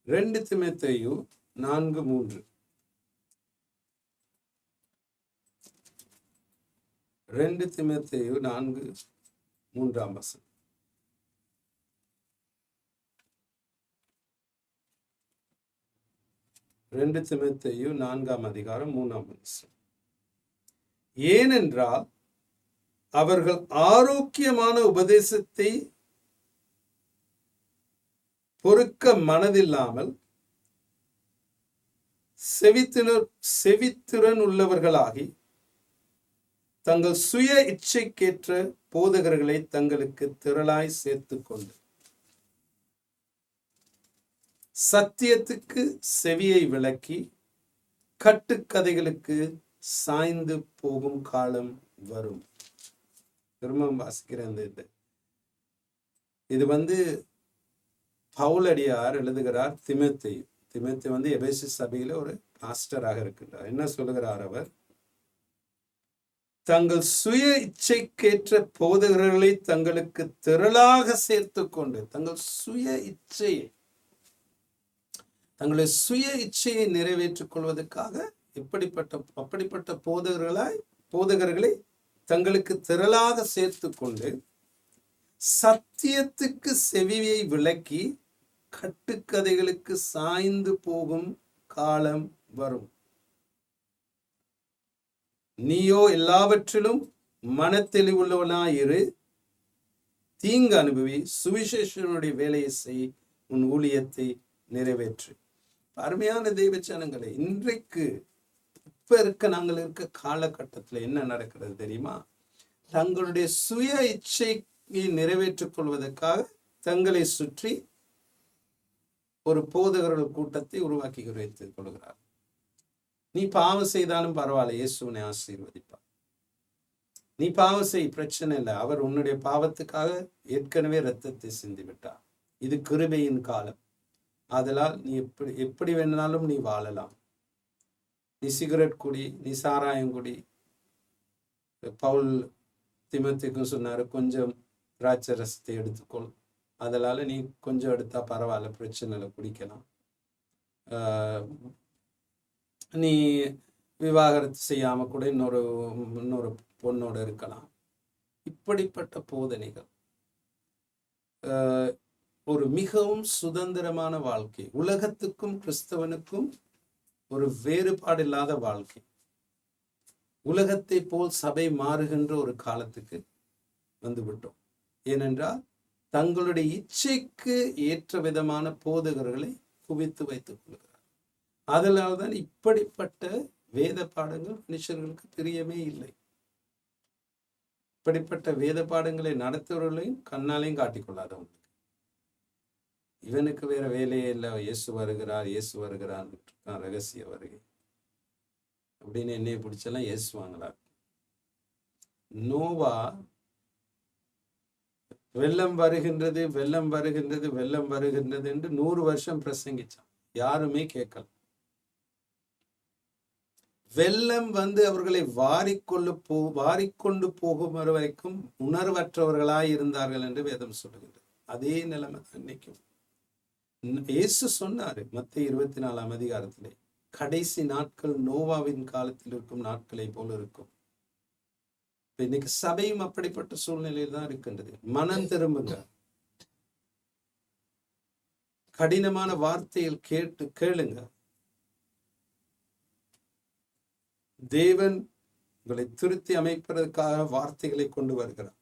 2 தீமோத்தேயு 4:3. 2 தீமோத்தேயு 4:3. 2 தீமோத்தேயு 4:3. ஏனென்றால் அவர்கள் ஆரோக்கியமான உபதேசத்தை பொறுக்க மனதில்லாமல் செவித்திறன் உள்ளவர்களாகி தங்கள் சுய இச்சைக்கேற்ற போதகர்களை தங்களுக்கு திரளாய் சேர்த்து கொண்டு சத்தியத்துக்கு செவியை விளக்கி கட்டுக்கதைகளுக்கு சாய்ந்து போகும் காலம் வரும். திரும்பவும் வாசிக்கிறேன். இது பவுலடியார் எழுதுகிறார் தீமோத்தேயு. தீமோத்தேயு எபேசு சபையில ஒரு பாஸ்டராக இருக்கின்றார். என்ன சொல்லுகிறார் அவர்? தங்கள் சுய இச்சைக்கேற்ற போதகர்களை தங்களுக்கு திரளாக சேர்த்து கொண்டு, தங்களுடைய சுய இச்சையை நிறைவேற்றிக் கொள்வதற்காக அப்படிப்பட்ட போதகர்களை தங்களுக்கு திரளாக சேர்த்து கொண்டு சத்தியத்துக்கு செவியை விளக்கி கட்டுக்கதைகளுக்கு சாய்ந்து போகும் காலம் வரும். நீயோ எல்லாவற்றிலும் மனத்தெளிவுள்ளவனாயிரு, தீங்கு அனுபவி, சுவிசேஷனுடைய வேலையை செய், உன் ஊழியத்தை நிறைவேற்று. அருமையான தெய்வ ஜனங்களே, இன்றைக்கு நாங்கள் இருக்க காலகட்டத்தில் என்ன நடக்கிறது தெரியுமா? தங்களுடைய சுய இச்சையை நிறைவேற்றிக் கொள்வதற்காக தங்களை சுற்றி ஒரு போதகர்கள் கூட்டத்தை உருவாக்கி வைத்துக் கொள்கிறார். நீ பாவம் செய்தாலும் பரவாயில்ல, இயேசு உன்னை ஆசீர்வதிப்பார். நீ பாவம் செய், பிரச்சனை இல்லை, அவர் உன்னுடைய பாவத்துக்காக ஏற்கனவே இரத்தத்தை சிந்தி விட்டார். இது கிருபையின் காலம். அதனால் நீ எப்படி வேணாலும் நீ வாழலாம். நீ சிகரெட் குடி, நீ சாராயம் குடி. பவுல் தீமோத்தேயுக்கும் சொன்னாரு, கொஞ்சம் திராட்சை ரசத்தை எடுத்துக்கொள், அதனால நீ கொஞ்சம் எடுத்தா பரவாயில்ல, பிரச்சனை இல்லை, குடிக்கலாம். நீ விவாகரத்து செய்யாம கூட இன்னொரு பொண்ணோட இருக்கலாம். இப்படிப்பட்ட போதனைகள் ஒரு மிகவும் சுதந்திரமான வாழ்க்கை, உலகத்துக்கும் கிறிஸ்தவனுக்கும் ஒரு வேறுபாடு இல்லாத வாழ்க்கை. உலகத்தை போல் சபை மாறுகின்ற ஒரு காலத்துக்கு வந்துவிட்டோம். ஏனென்றால் தங்களுடைய இச்சைக்கு ஏற்ற விதமான போதகர்களை குவித்து வைத்துக் கொள்கிறார். அதனால்தான் இப்படிப்பட்ட வேத பாடங்கள் மனுஷர்களுக்கு தெரியவே இல்லை. இப்படிப்பட்ட வேத பாடங்களை நடத்துவர்களையும் கண்ணாலையும் காட்டிக்கொள்ளாதவங்களுக்கு, இவனுக்கு வேற வேலையே இல்லை, இயேசு வருகிறார் ரகசிய வருகை அப்படின்னு என்னைய பிடிச்செல்லாம் ஏசுவாங்களா? நோவா வெள்ளம் வருகின்றது என்று 100 வருஷம் பிரசங்கிச்சான், யாருமே கேட்கல. வெள்ளம் வந்து அவர்களை வாரிக்கொண்டு போகும் வரைக்கும் உணர்வற்றவர்களாய் இருந்தார்கள் என்று வேதம் சொல்லுகிறது. அதே நிலைமை தான் இன்னைக்கும். இயேசு சொன்னாரு மத்தேயு 24ஆம் அதிகாரத்திலே, கடைசி நாட்கள் நோவாவின் காலத்தில் இருக்கும் நாட்களை போல இருக்கும். இன்னைக்கு சபையும் அப்படிப்பட்ட சூழ்நிலையில் தான் இருக்கின்றது. மனம் திரும்புங்க. கடினமான வார்த்தையில் கேளுங்க. தேவன் உங்களை திருத்தி அமைப்பதற்காக வார்த்தைகளை கொண்டு வருகிறார்.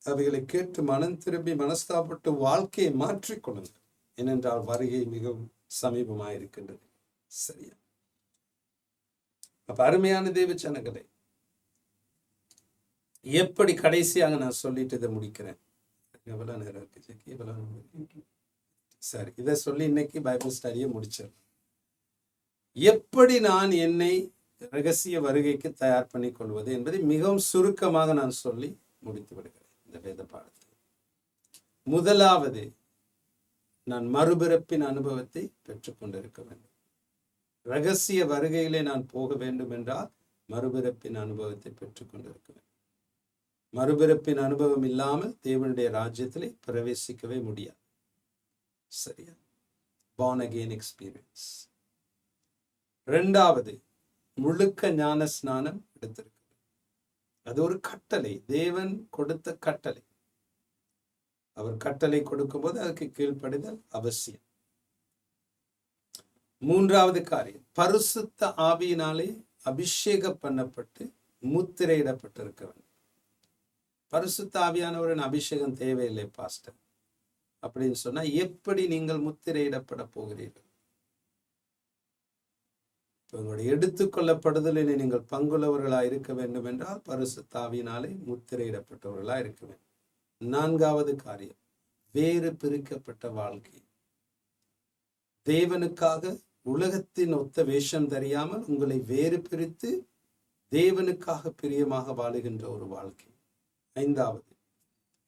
அவைகளை கேட்டு மனம் திரும்பி மனஸ்தாப்பட்டு வாழ்க்கையை மாற்றிக்கொள்ளுங்க. ஏனென்றால் வருகை மிகவும் சமீபமாயிருக்கின்றது. சரியா? அப்ப அருமையான தேவ ஜனங்களே, எப்படி கடைசியாக நான் சொல்லிட்டு இதை முடிக்கிறேன். எவ்வளவு நேரம் இருக்கு? சரி, இதை சொல்லி இன்னைக்கு பைபிள் ஸ்டடியை முடிச்சேன். எப்படி நான் என்னை ரகசிய வருகைக்கு தயார் பண்ணி கொள்வது என்பதை மிகவும் சுருக்கமாக நான் சொல்லி முடித்து விடுகிறேன் இந்த வேத பாடத்தை. முதலாவது, நான் மறுபிறப்பின் அனுபவத்தை பெற்றுக்கொண்டிருக்க வேண்டும். ரகசிய வருகையிலே நான் போக வேண்டும் என்றால் மறுபிறப்பின் அனுபவத்தை பெற்றுக்கொண்டிருக்க வேண்டும். மறுபிறப்பின் அனுபவம் இல்லாமல் தேவனுடைய ராஜ்யத்திலே பிரவேசிக்கவே முடியாது. சரியா? born again experience. இரண்டாவது, முழுக்க ஞான ஸ்நானம் எடுத்திருக்கு. அது ஒரு கட்டளை, தேவன் கொடுத்த கட்டளை. அவர் கட்டளை கொடுக்கும் போது அதுக்கு கீழ்ப்படிதல் அவசியம். மூன்றாவது காரியம், பரிசுத்த ஆவியினாலே அபிஷேகம் பண்ணப்பட்டு முத்திரையிடப்பட்டிருக்க வேண்டும். பரிசுத்த ஆவியானவரின் அபிஷேகம் தேவையில்லை பாஸ்டர் அப்படின்னு சொன்னா, எப்படி நீங்கள் முத்திரையிடப்பட போகிறீர்கள்? உங்களுடைய எடுத்துக்கொள்ளப்படுதலில் நீங்கள் பங்குள்ளவர்களாக இருக்க வேண்டும் என்றால் பரிசுத்த ஆவியினாலே முத்திரையிடப்பட்டவர்களாக இருக்க வேண்டும். நான்காவது காரியம், வேறு பிரிக்கப்பட்ட வாழ்க்கை. தேவனுக்காக உலகத்தின் ஒத்த வேஷம் தெரியாமல் உங்களை வேறு பிரித்து தேவனுக்காக பிரியமாக வாழுகின்ற ஒரு வாழ்க்கை. ஐந்தாவது,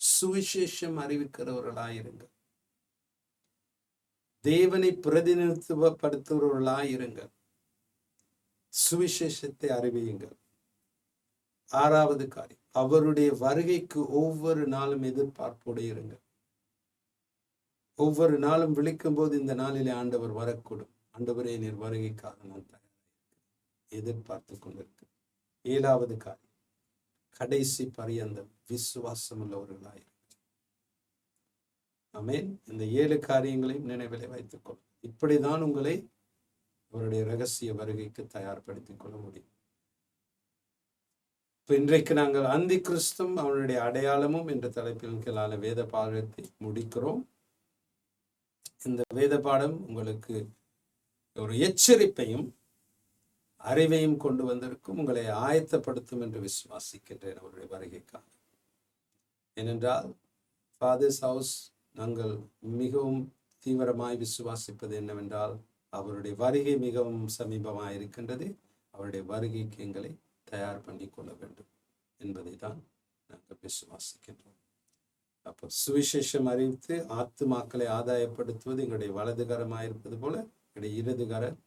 சுவிசேஷம் அறிவிக்கிறவர்களாயிருங்கள். தேவனை பிரதிநிதித்துவப்படுத்துகிறவர்களாயிருங்கள். சுவிசேஷத்தை அறிவியுங்கள். ஆறாவது காரியம், அவருடைய வருகைக்கு ஒவ்வொரு நாளும் எதிர்பார்ப்போடு இருங்கள். ஒவ்வொரு நாளும் விழிக்கும் போது, இந்த நாளிலே ஆண்டவர் வரக்கூடும், ஆண்டவரே நீர் வருகைக்காக நான் எதிர்பார்த்து கொண்டிருக்க. ஏழாவது காரியம், கடைசி பரியந்தம் விசுவாசம் உள்ளவர்களாய். ஆமென். இந்த 7 காரியங்களையும் நினைவிலே வைத்துக் கொள்ளும். இப்படிதான் உங்களை அவருடைய ரகசிய வருகைக்கு தயார்படுத்திக் கொள்ள முடியும். இப்ப இன்றைக்கு நாங்கள் அந்தி கிறிஸ்துவும் அவனுடைய அடையாளமும் என்ற தலைப்பின் கீழான வேத பாடத்தை முடிக்கிறோம். இந்த வேத பாடம் உங்களுக்கு ஒரு எச்சரிப்பையும் அறிவையும் கொண்டு வந்திருக்கும், உங்களை ஆயத்தப்படுத்தும் என்று விசுவாசிக்கின்றேன் அவருடைய வருகைக்காக. ஏனென்றால் ஃபாதர்ஸ் ஹவுஸ் நாங்கள் மிகவும் தீவிரமாய் விசுவாசிப்பது என்னவென்றால், அவருடைய வருகை மிகவும் சமீபமாக இருக்கின்றது. அவருடைய வருகைக்கு எங்களை தயார் பண்ணி கொள்ள வேண்டும் என்பதை தான் நாங்கள் விசுவாசிக்கின்றோம். அப்போ சுவிசேஷம் அறிவித்து ஆத்துமாக்களை ஆதாயப்படுத்துவது எங்களுடைய வலதுகரமாயிருப்பது போல எங்களுடைய இடதுகரம்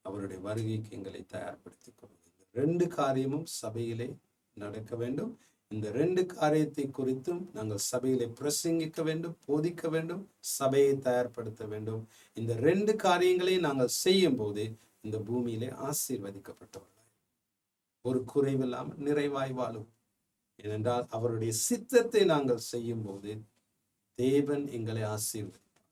அவருடைய வருகைக்கு எங்களை தயார்படுத்திக் கொள்வது. இந்த 2 காரியமும் சபையிலே நடக்க வேண்டும். இந்த 2 காரியத்தை குறித்தும் நாங்கள் சபையிலே பிரசங்கிக்க வேண்டும், போதிக்க வேண்டும், சபையை தயார்படுத்த வேண்டும். இந்த 2 காரியங்களை நாங்கள் செய்யும் போது இந்த பூமியிலே ஆசீர்வதிக்கப்பட்டவர்கள், ஒரு குறைவில்லாமல் நிறைவாய் வாழும். ஏனென்றால் அவருடைய சித்தத்தை நாங்கள் செய்யும் போது தேவன் எங்களை ஆசீர்வதிப்பார்.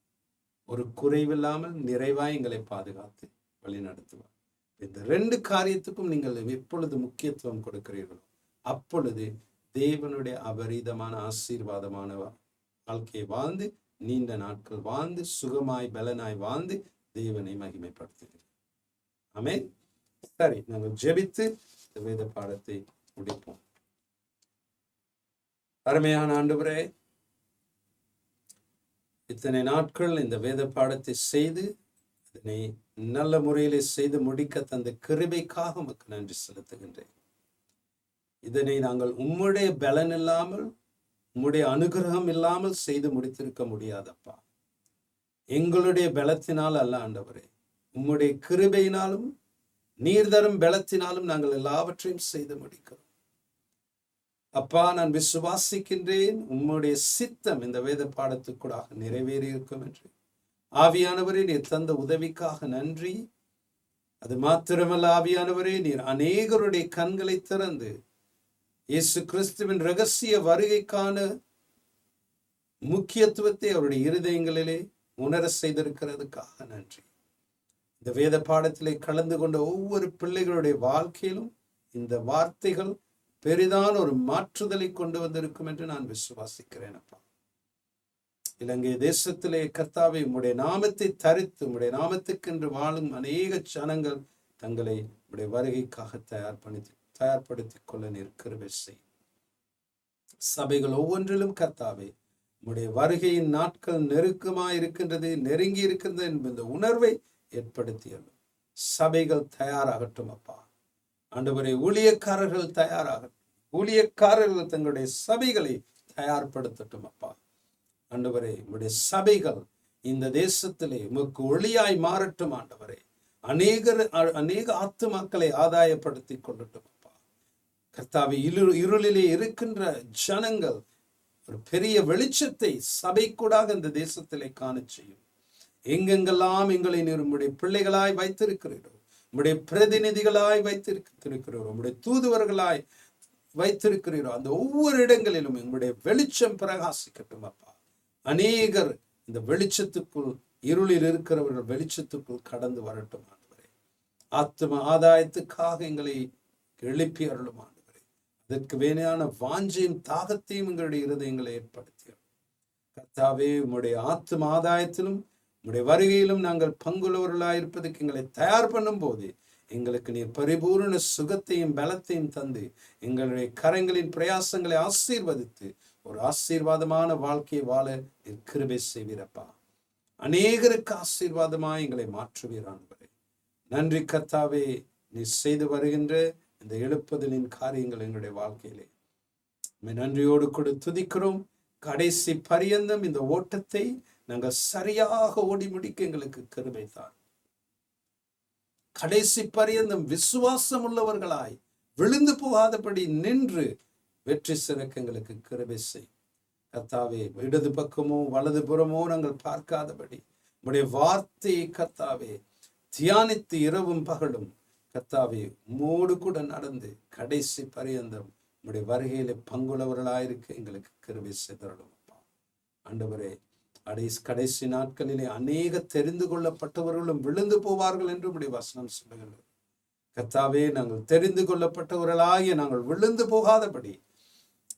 ஒரு குறைவில்லாமல் நிறைவாய் எங்களை பாதுகாத்து வழி நடத்துவார். இந்த 2 காரியத்துக்கும் நீங்கள் எப்பொழுது முக்கியத்துவம் கொடுக்கிறீர்களோ அப்பொழுது தேவனுடைய அபரீதமான ஆசீர்வாதமான வாழ்க்கையை வாழ்ந்து, நீண்ட நாட்கள் வாழ்ந்து, சுகமாய் பலனாய் வாழ்ந்து தேவனை மகிமைப்படுத்துகிறோம். ஆமென். சரி, நாங்கள் ஜெபித்து இந்த வேத பாடத்தை முடிப்போம். அருமையான ஆண்டவரே, இத்தனை நாட்கள் இந்த வேத பாடத்தை செய்து அதனை நல்ல முறையிலே செய்து முடிக்க தந்த கிருபைக்காக உமக்கு நன்றி செலுத்துகின்றேன். இதனை நாங்கள் உம்முடைய பலன் இல்லாமல், உம்முடைய அனுகிரகம் இல்லாமல் செய்து முடித்திருக்க முடியாதப்பா. எங்களுடைய பலத்தினால் அல்ல ஆண்டவரே, உம்முடைய கிருபையினாலும் நீர் தரும் பலத்தினாலும் நாங்கள் எல்லாவற்றையும் செய்து முடிக்கிறோம். அப்பா, நான் விசுவாசிக்கின்றேன் உம்முடைய சித்தம் இந்த வேத பாடத்துக்கூடாக நிறைவேறி இருக்கும் என்று. ஆவியானவரே, நீர் தந்த உதவிக்காக நன்றி. அது மாத்திரமல்ல ஆவியானவரே, நீர் அநேகருடைய கண்களை திறந்து இயேசு கிறிஸ்துவின் இரகசிய வருகைக்கான முக்கியத்துவத்தை அவருடைய இருதயங்களிலே உணர செய்திருக்கிறதுக்காக நன்றி. இந்த வேத பாடத்திலே கலந்து கொண்ட ஒவ்வொரு பிள்ளைகளுடைய வாழ்க்கையிலும் இந்த வார்த்தைகள் பெரிதான ஒரு மாற்றுதலை கொண்டு வந்திருக்கும் என்று நான் விசுவாசிக்கிறேன். அப்பா, இலங்கை தேசத்திலே கர்த்தாவே உம்முடைய நாமத்தை தரித்து உம்முடைய நாமத்துக்கென்று வாழும் அநேக ஜனங்கள் தங்களை உம்முடைய வருகைக்காக தயார்படுத்திக் கொள்ள நீர் கிருபை செய். சபைகள் ஒவ்வொன்றிலும் கர்த்தாவே உம்முடைய வருகையின் நாட்கள் நெருக்கமாய் இருக்கின்றது, நெருங்கி இருக்கின்றது என்ப இந்த உணர்வை ஏற்படுத்தியது. சபைகள் தயாராகட்டும் அப்பா. ஆண்டவரே, ஊழியக்காரர்கள் தயாராகட்டும். ஊழியக்காரர்கள் தங்களுடைய சபைகளை தயார்படுத்தட்டும் அப்பா. ஆண்டவரே, உம்முடைய சபைகள் இந்த தேசத்திலே உமக்கு ஒளியாய் மாறட்டும். ஆண்டவரே, அநேக ஆத்துமாக்களை ஆதாயப்படுத்தி கொள்ளட்டும் அப்பா. கர்த்தாவே, இருளிலே இருக்கின்ற ஜனங்கள் ஒரு பெரிய வெளிச்சத்தை சபைக்கூடாக இந்த தேசத்திலே காண செய்யும். எங்கெங்கெல்லாம் எங்களை நீர் உம்முடைய பிள்ளைகளாய் வைத்திருக்கிறீரோ, உம்முடைய பிரதிநிதிகளாய் வைத்திருக்கிறீரோ, உம்முடைய தூதுவர்களாய் வைத்திருக்கிறீரோ, அந்த ஒவ்வொரு இடங்களிலும் எங்களுடைய வெளிச்சம் பிரகாசிக்கட்டும் அப்பா. அநேகர் இந்த வெளிச்சத்துக்குள், இருளில் இருக்கிறவர்கள் வெளிச்சத்துக்குள் கடந்து வரட்டும் ஆண்டவரே. ஆத்தும ஆதாயத்துக்காக எங்களை எழுப்பி அருளும் ஆண்டவரே. அதற்கு வேணையான வாஞ்சையும் தாகத்தையும் எங்களுடைய இருதயங்களை ஏற்படுத்தியும் கர்த்தாவே, உம்முடைய ஆத்தும ஆதாயத்திலும் உம்முடைய வருகையிலும் நாங்கள் பங்குள்ளவர்களாயிருப்பதற்கு எங்களை தயார் பண்ணும் போது எங்களுக்கு நீர் பரிபூர்ண சுகத்தையும் பலத்தையும் தந்து எங்களுடைய கரங்களின் பிரயாசங்களை ஆசீர்வதித்து ஒரு ஆசீர்வாதமான வாழ்க்கையை வாழ நீர் கிருபை செய்வீரப்பா. அநேகருக்கு ஆசீர்வாதமாய் எங்களை மாற்றுவீரானவரே. நன்றி கர்த்தாவே, நீ செய்து வருகின்ற இந்த எழுப்புதலின் காரியங்கள் எங்களுடைய வாழ்க்கையிலே நன்றியோடு கூட துதிக்கிறோம். கடைசி பரியந்தம் இந்த ஓட்டத்தை நாங்கள் சரியாக ஓடி முடிக்க எங்களுக்கு கிருபை தார். கடைசி பரியந்தம் விசுவாசம் உள்ளவர்களாய் விழுந்து போகாதபடி நின்று வெற்றி சிறக்க எங்களுக்கு கிருபை செய் கர்த்தாவே. இடது பக்கமோ வலது புறமோ நாங்கள் பார்க்காதபடி உம்முடைய வார்த்தையை கர்த்தாவே தியானித்து இரவும் பகலும் கர்த்தாவே உம்மோடு கூட நடந்து கடைசி பரியந்தம் உம்முடைய வருகையில பங்குள்ளவர்களாயிருக்க எங்களுக்கு கிருபை செய்தருளும் ஆண்டவரே. கடைசி நாட்களிலே அநேக தெரிந்து கொள்ளப்பட்டவர்களும் விழுந்து போவார்கள் என்று உம்முடைய வசனம் சொல்லுகிறது. கர்த்தாவே, நாங்கள் தெரிந்து கொள்ளப்பட்டவர்களாகிய நாங்கள் விழுந்து போகாதபடி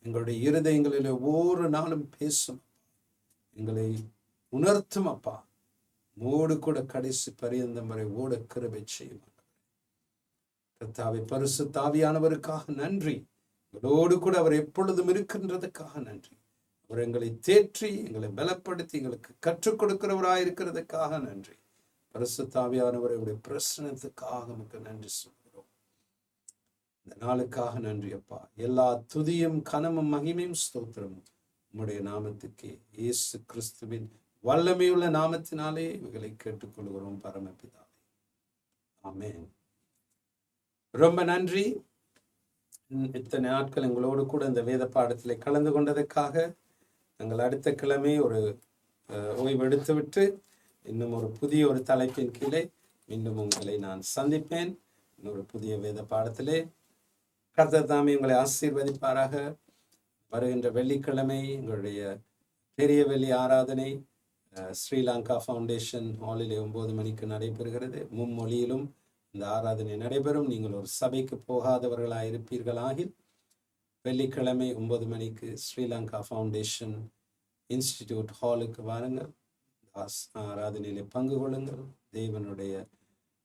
எங்களுடைய இருதயங்களிலே ஒவ்வொரு நாளும் பேசும், எங்களை உணர்த்தும் அப்பா. மோடு கூட கடைசி பரியந்தம் வரை ஓட கிருபை செய்யும் கர்த்தாவே. பரிசுத்த ஆவியானவருக்காக நன்றி. எங்களோடு கூட அவர் எப்பொழுதும் இருக்கின்றதுக்காக நன்றி. அவர் எங்களை தேற்றி எங்களை பலப்படுத்தி எங்களுக்கு கற்றுக் கொடுக்கிறவராயிருக்கிறதுக்காக நன்றி. பரிசுத்த ஆவியானவருடைய பிரசனத்துக்காக நமக்கு நன்றி சொல்கிறோம். இந்த நாளுக்காக நன்றி அப்பா. எல்லா துதியும் கனமும் மகிமையும் ஸ்தோத்திரமும் உம்முடைய நாமத்துக்கே, இயேசு கிறிஸ்துவின் வல்லமையுள்ள நாமத்தினாலே இவைகளை கேட்டுக்கொள்கிறோம் பரமபிதாவே. ஆமென். ரொம்ப நன்றி. இத்தனை நாட்கள் எங்களோடு கூட இந்த வேத பாடத்திலே கலந்து கொண்டதற்காக. நாங்கள் அடுத்த கிழமை ஒரு ஓய்வு எடுத்துவிட்டு இன்னும் ஒரு புதிய ஒரு தலைப்பின் கீழே மீண்டும் உங்களை நான் சந்திப்பேன். இன்னொரு புதிய வேத பாடத்திலே. கர்த்தர் தாமே உங்களை ஆசீர்வதிப்பாராக. வருகின்ற வெள்ளிக்கிழமை எங்களுடைய பெரிய வெள்ளி ஆராதனை ஸ்ரீலங்கா ஃபவுண்டேஷன் ஹாலிலே 9 மணிக்கு நடைபெறுகிறது. மும்மொழியிலும் இந்த ஆராதனை நடைபெறும். நீங்கள் ஒரு சபைக்கு போகாதவர்களாக இருப்பீர்களாகில் வெள்ளிக்கிழமை 9 மணிக்கு ஸ்ரீலங்கா ஃபவுண்டேஷன் இன்ஸ்டிடியூட் ஹாலுக்கு வாருங்கள். ஆராதனையிலே பங்கு கொள்ளுங்கள். தேவனுடைய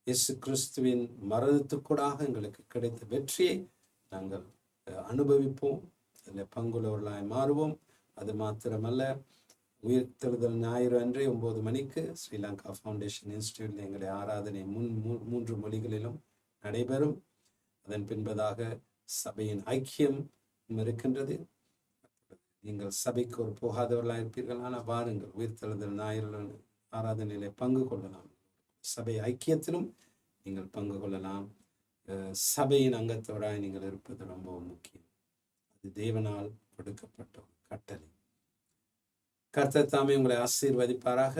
இயேசு கிறிஸ்துவின் மரணத்துக்கூடாக எங்களுக்கு கிடைத்த வெற்றியை நாங்கள் அனுபவிப்போம். அதில் பங்குள்ளவர்களாய் மாறுவோம். அது மாத்திரமல்ல, உயிர்த்தெழுதல் ஞாயிறு அன்றே 9 மணிக்கு ஸ்ரீலங்கா ஃபவுண்டேஷன் இன்ஸ்டிடியூட்டில் எங்களுடைய ஆராதனை 3 மொழிகளிலும் நடைபெறும். அதன் பின்பதாக சபையின் ஐக்கியம் இருக்கின்றது. நீங்கள் சபைக்கு ஒரு போகாதவர்களாக இருப்பீர்கள், ஆனால் வாருங்கள், உயிர்த்தெழுதல் ஞாயிறு ஆராதனையிலே பங்கு கொள்ளலாம். சபை ஐக்கியத்திலும் நீங்கள் பங்கு கொள்ளலாம். சபையின் அங்கத்தவராய் நீங்கள் இருப்பது ரொம்ப முக்கியம். அது தேவனால் கொடுக்கப்பட்ட ஒரு கட்டளை. கர்த்தர் தாமே உங்களை ஆசீர்வதிப்பாராக.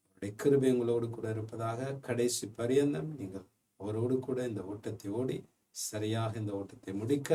அவருடைய கிருபை உங்களோடு கூட இருப்பதாக. கடைசி பரியந்தம் நீங்கள் அவரோடு கூட இந்த ஓட்டத்தை ஓடி சரியாக இந்த ஓட்டத்தை முடிக்க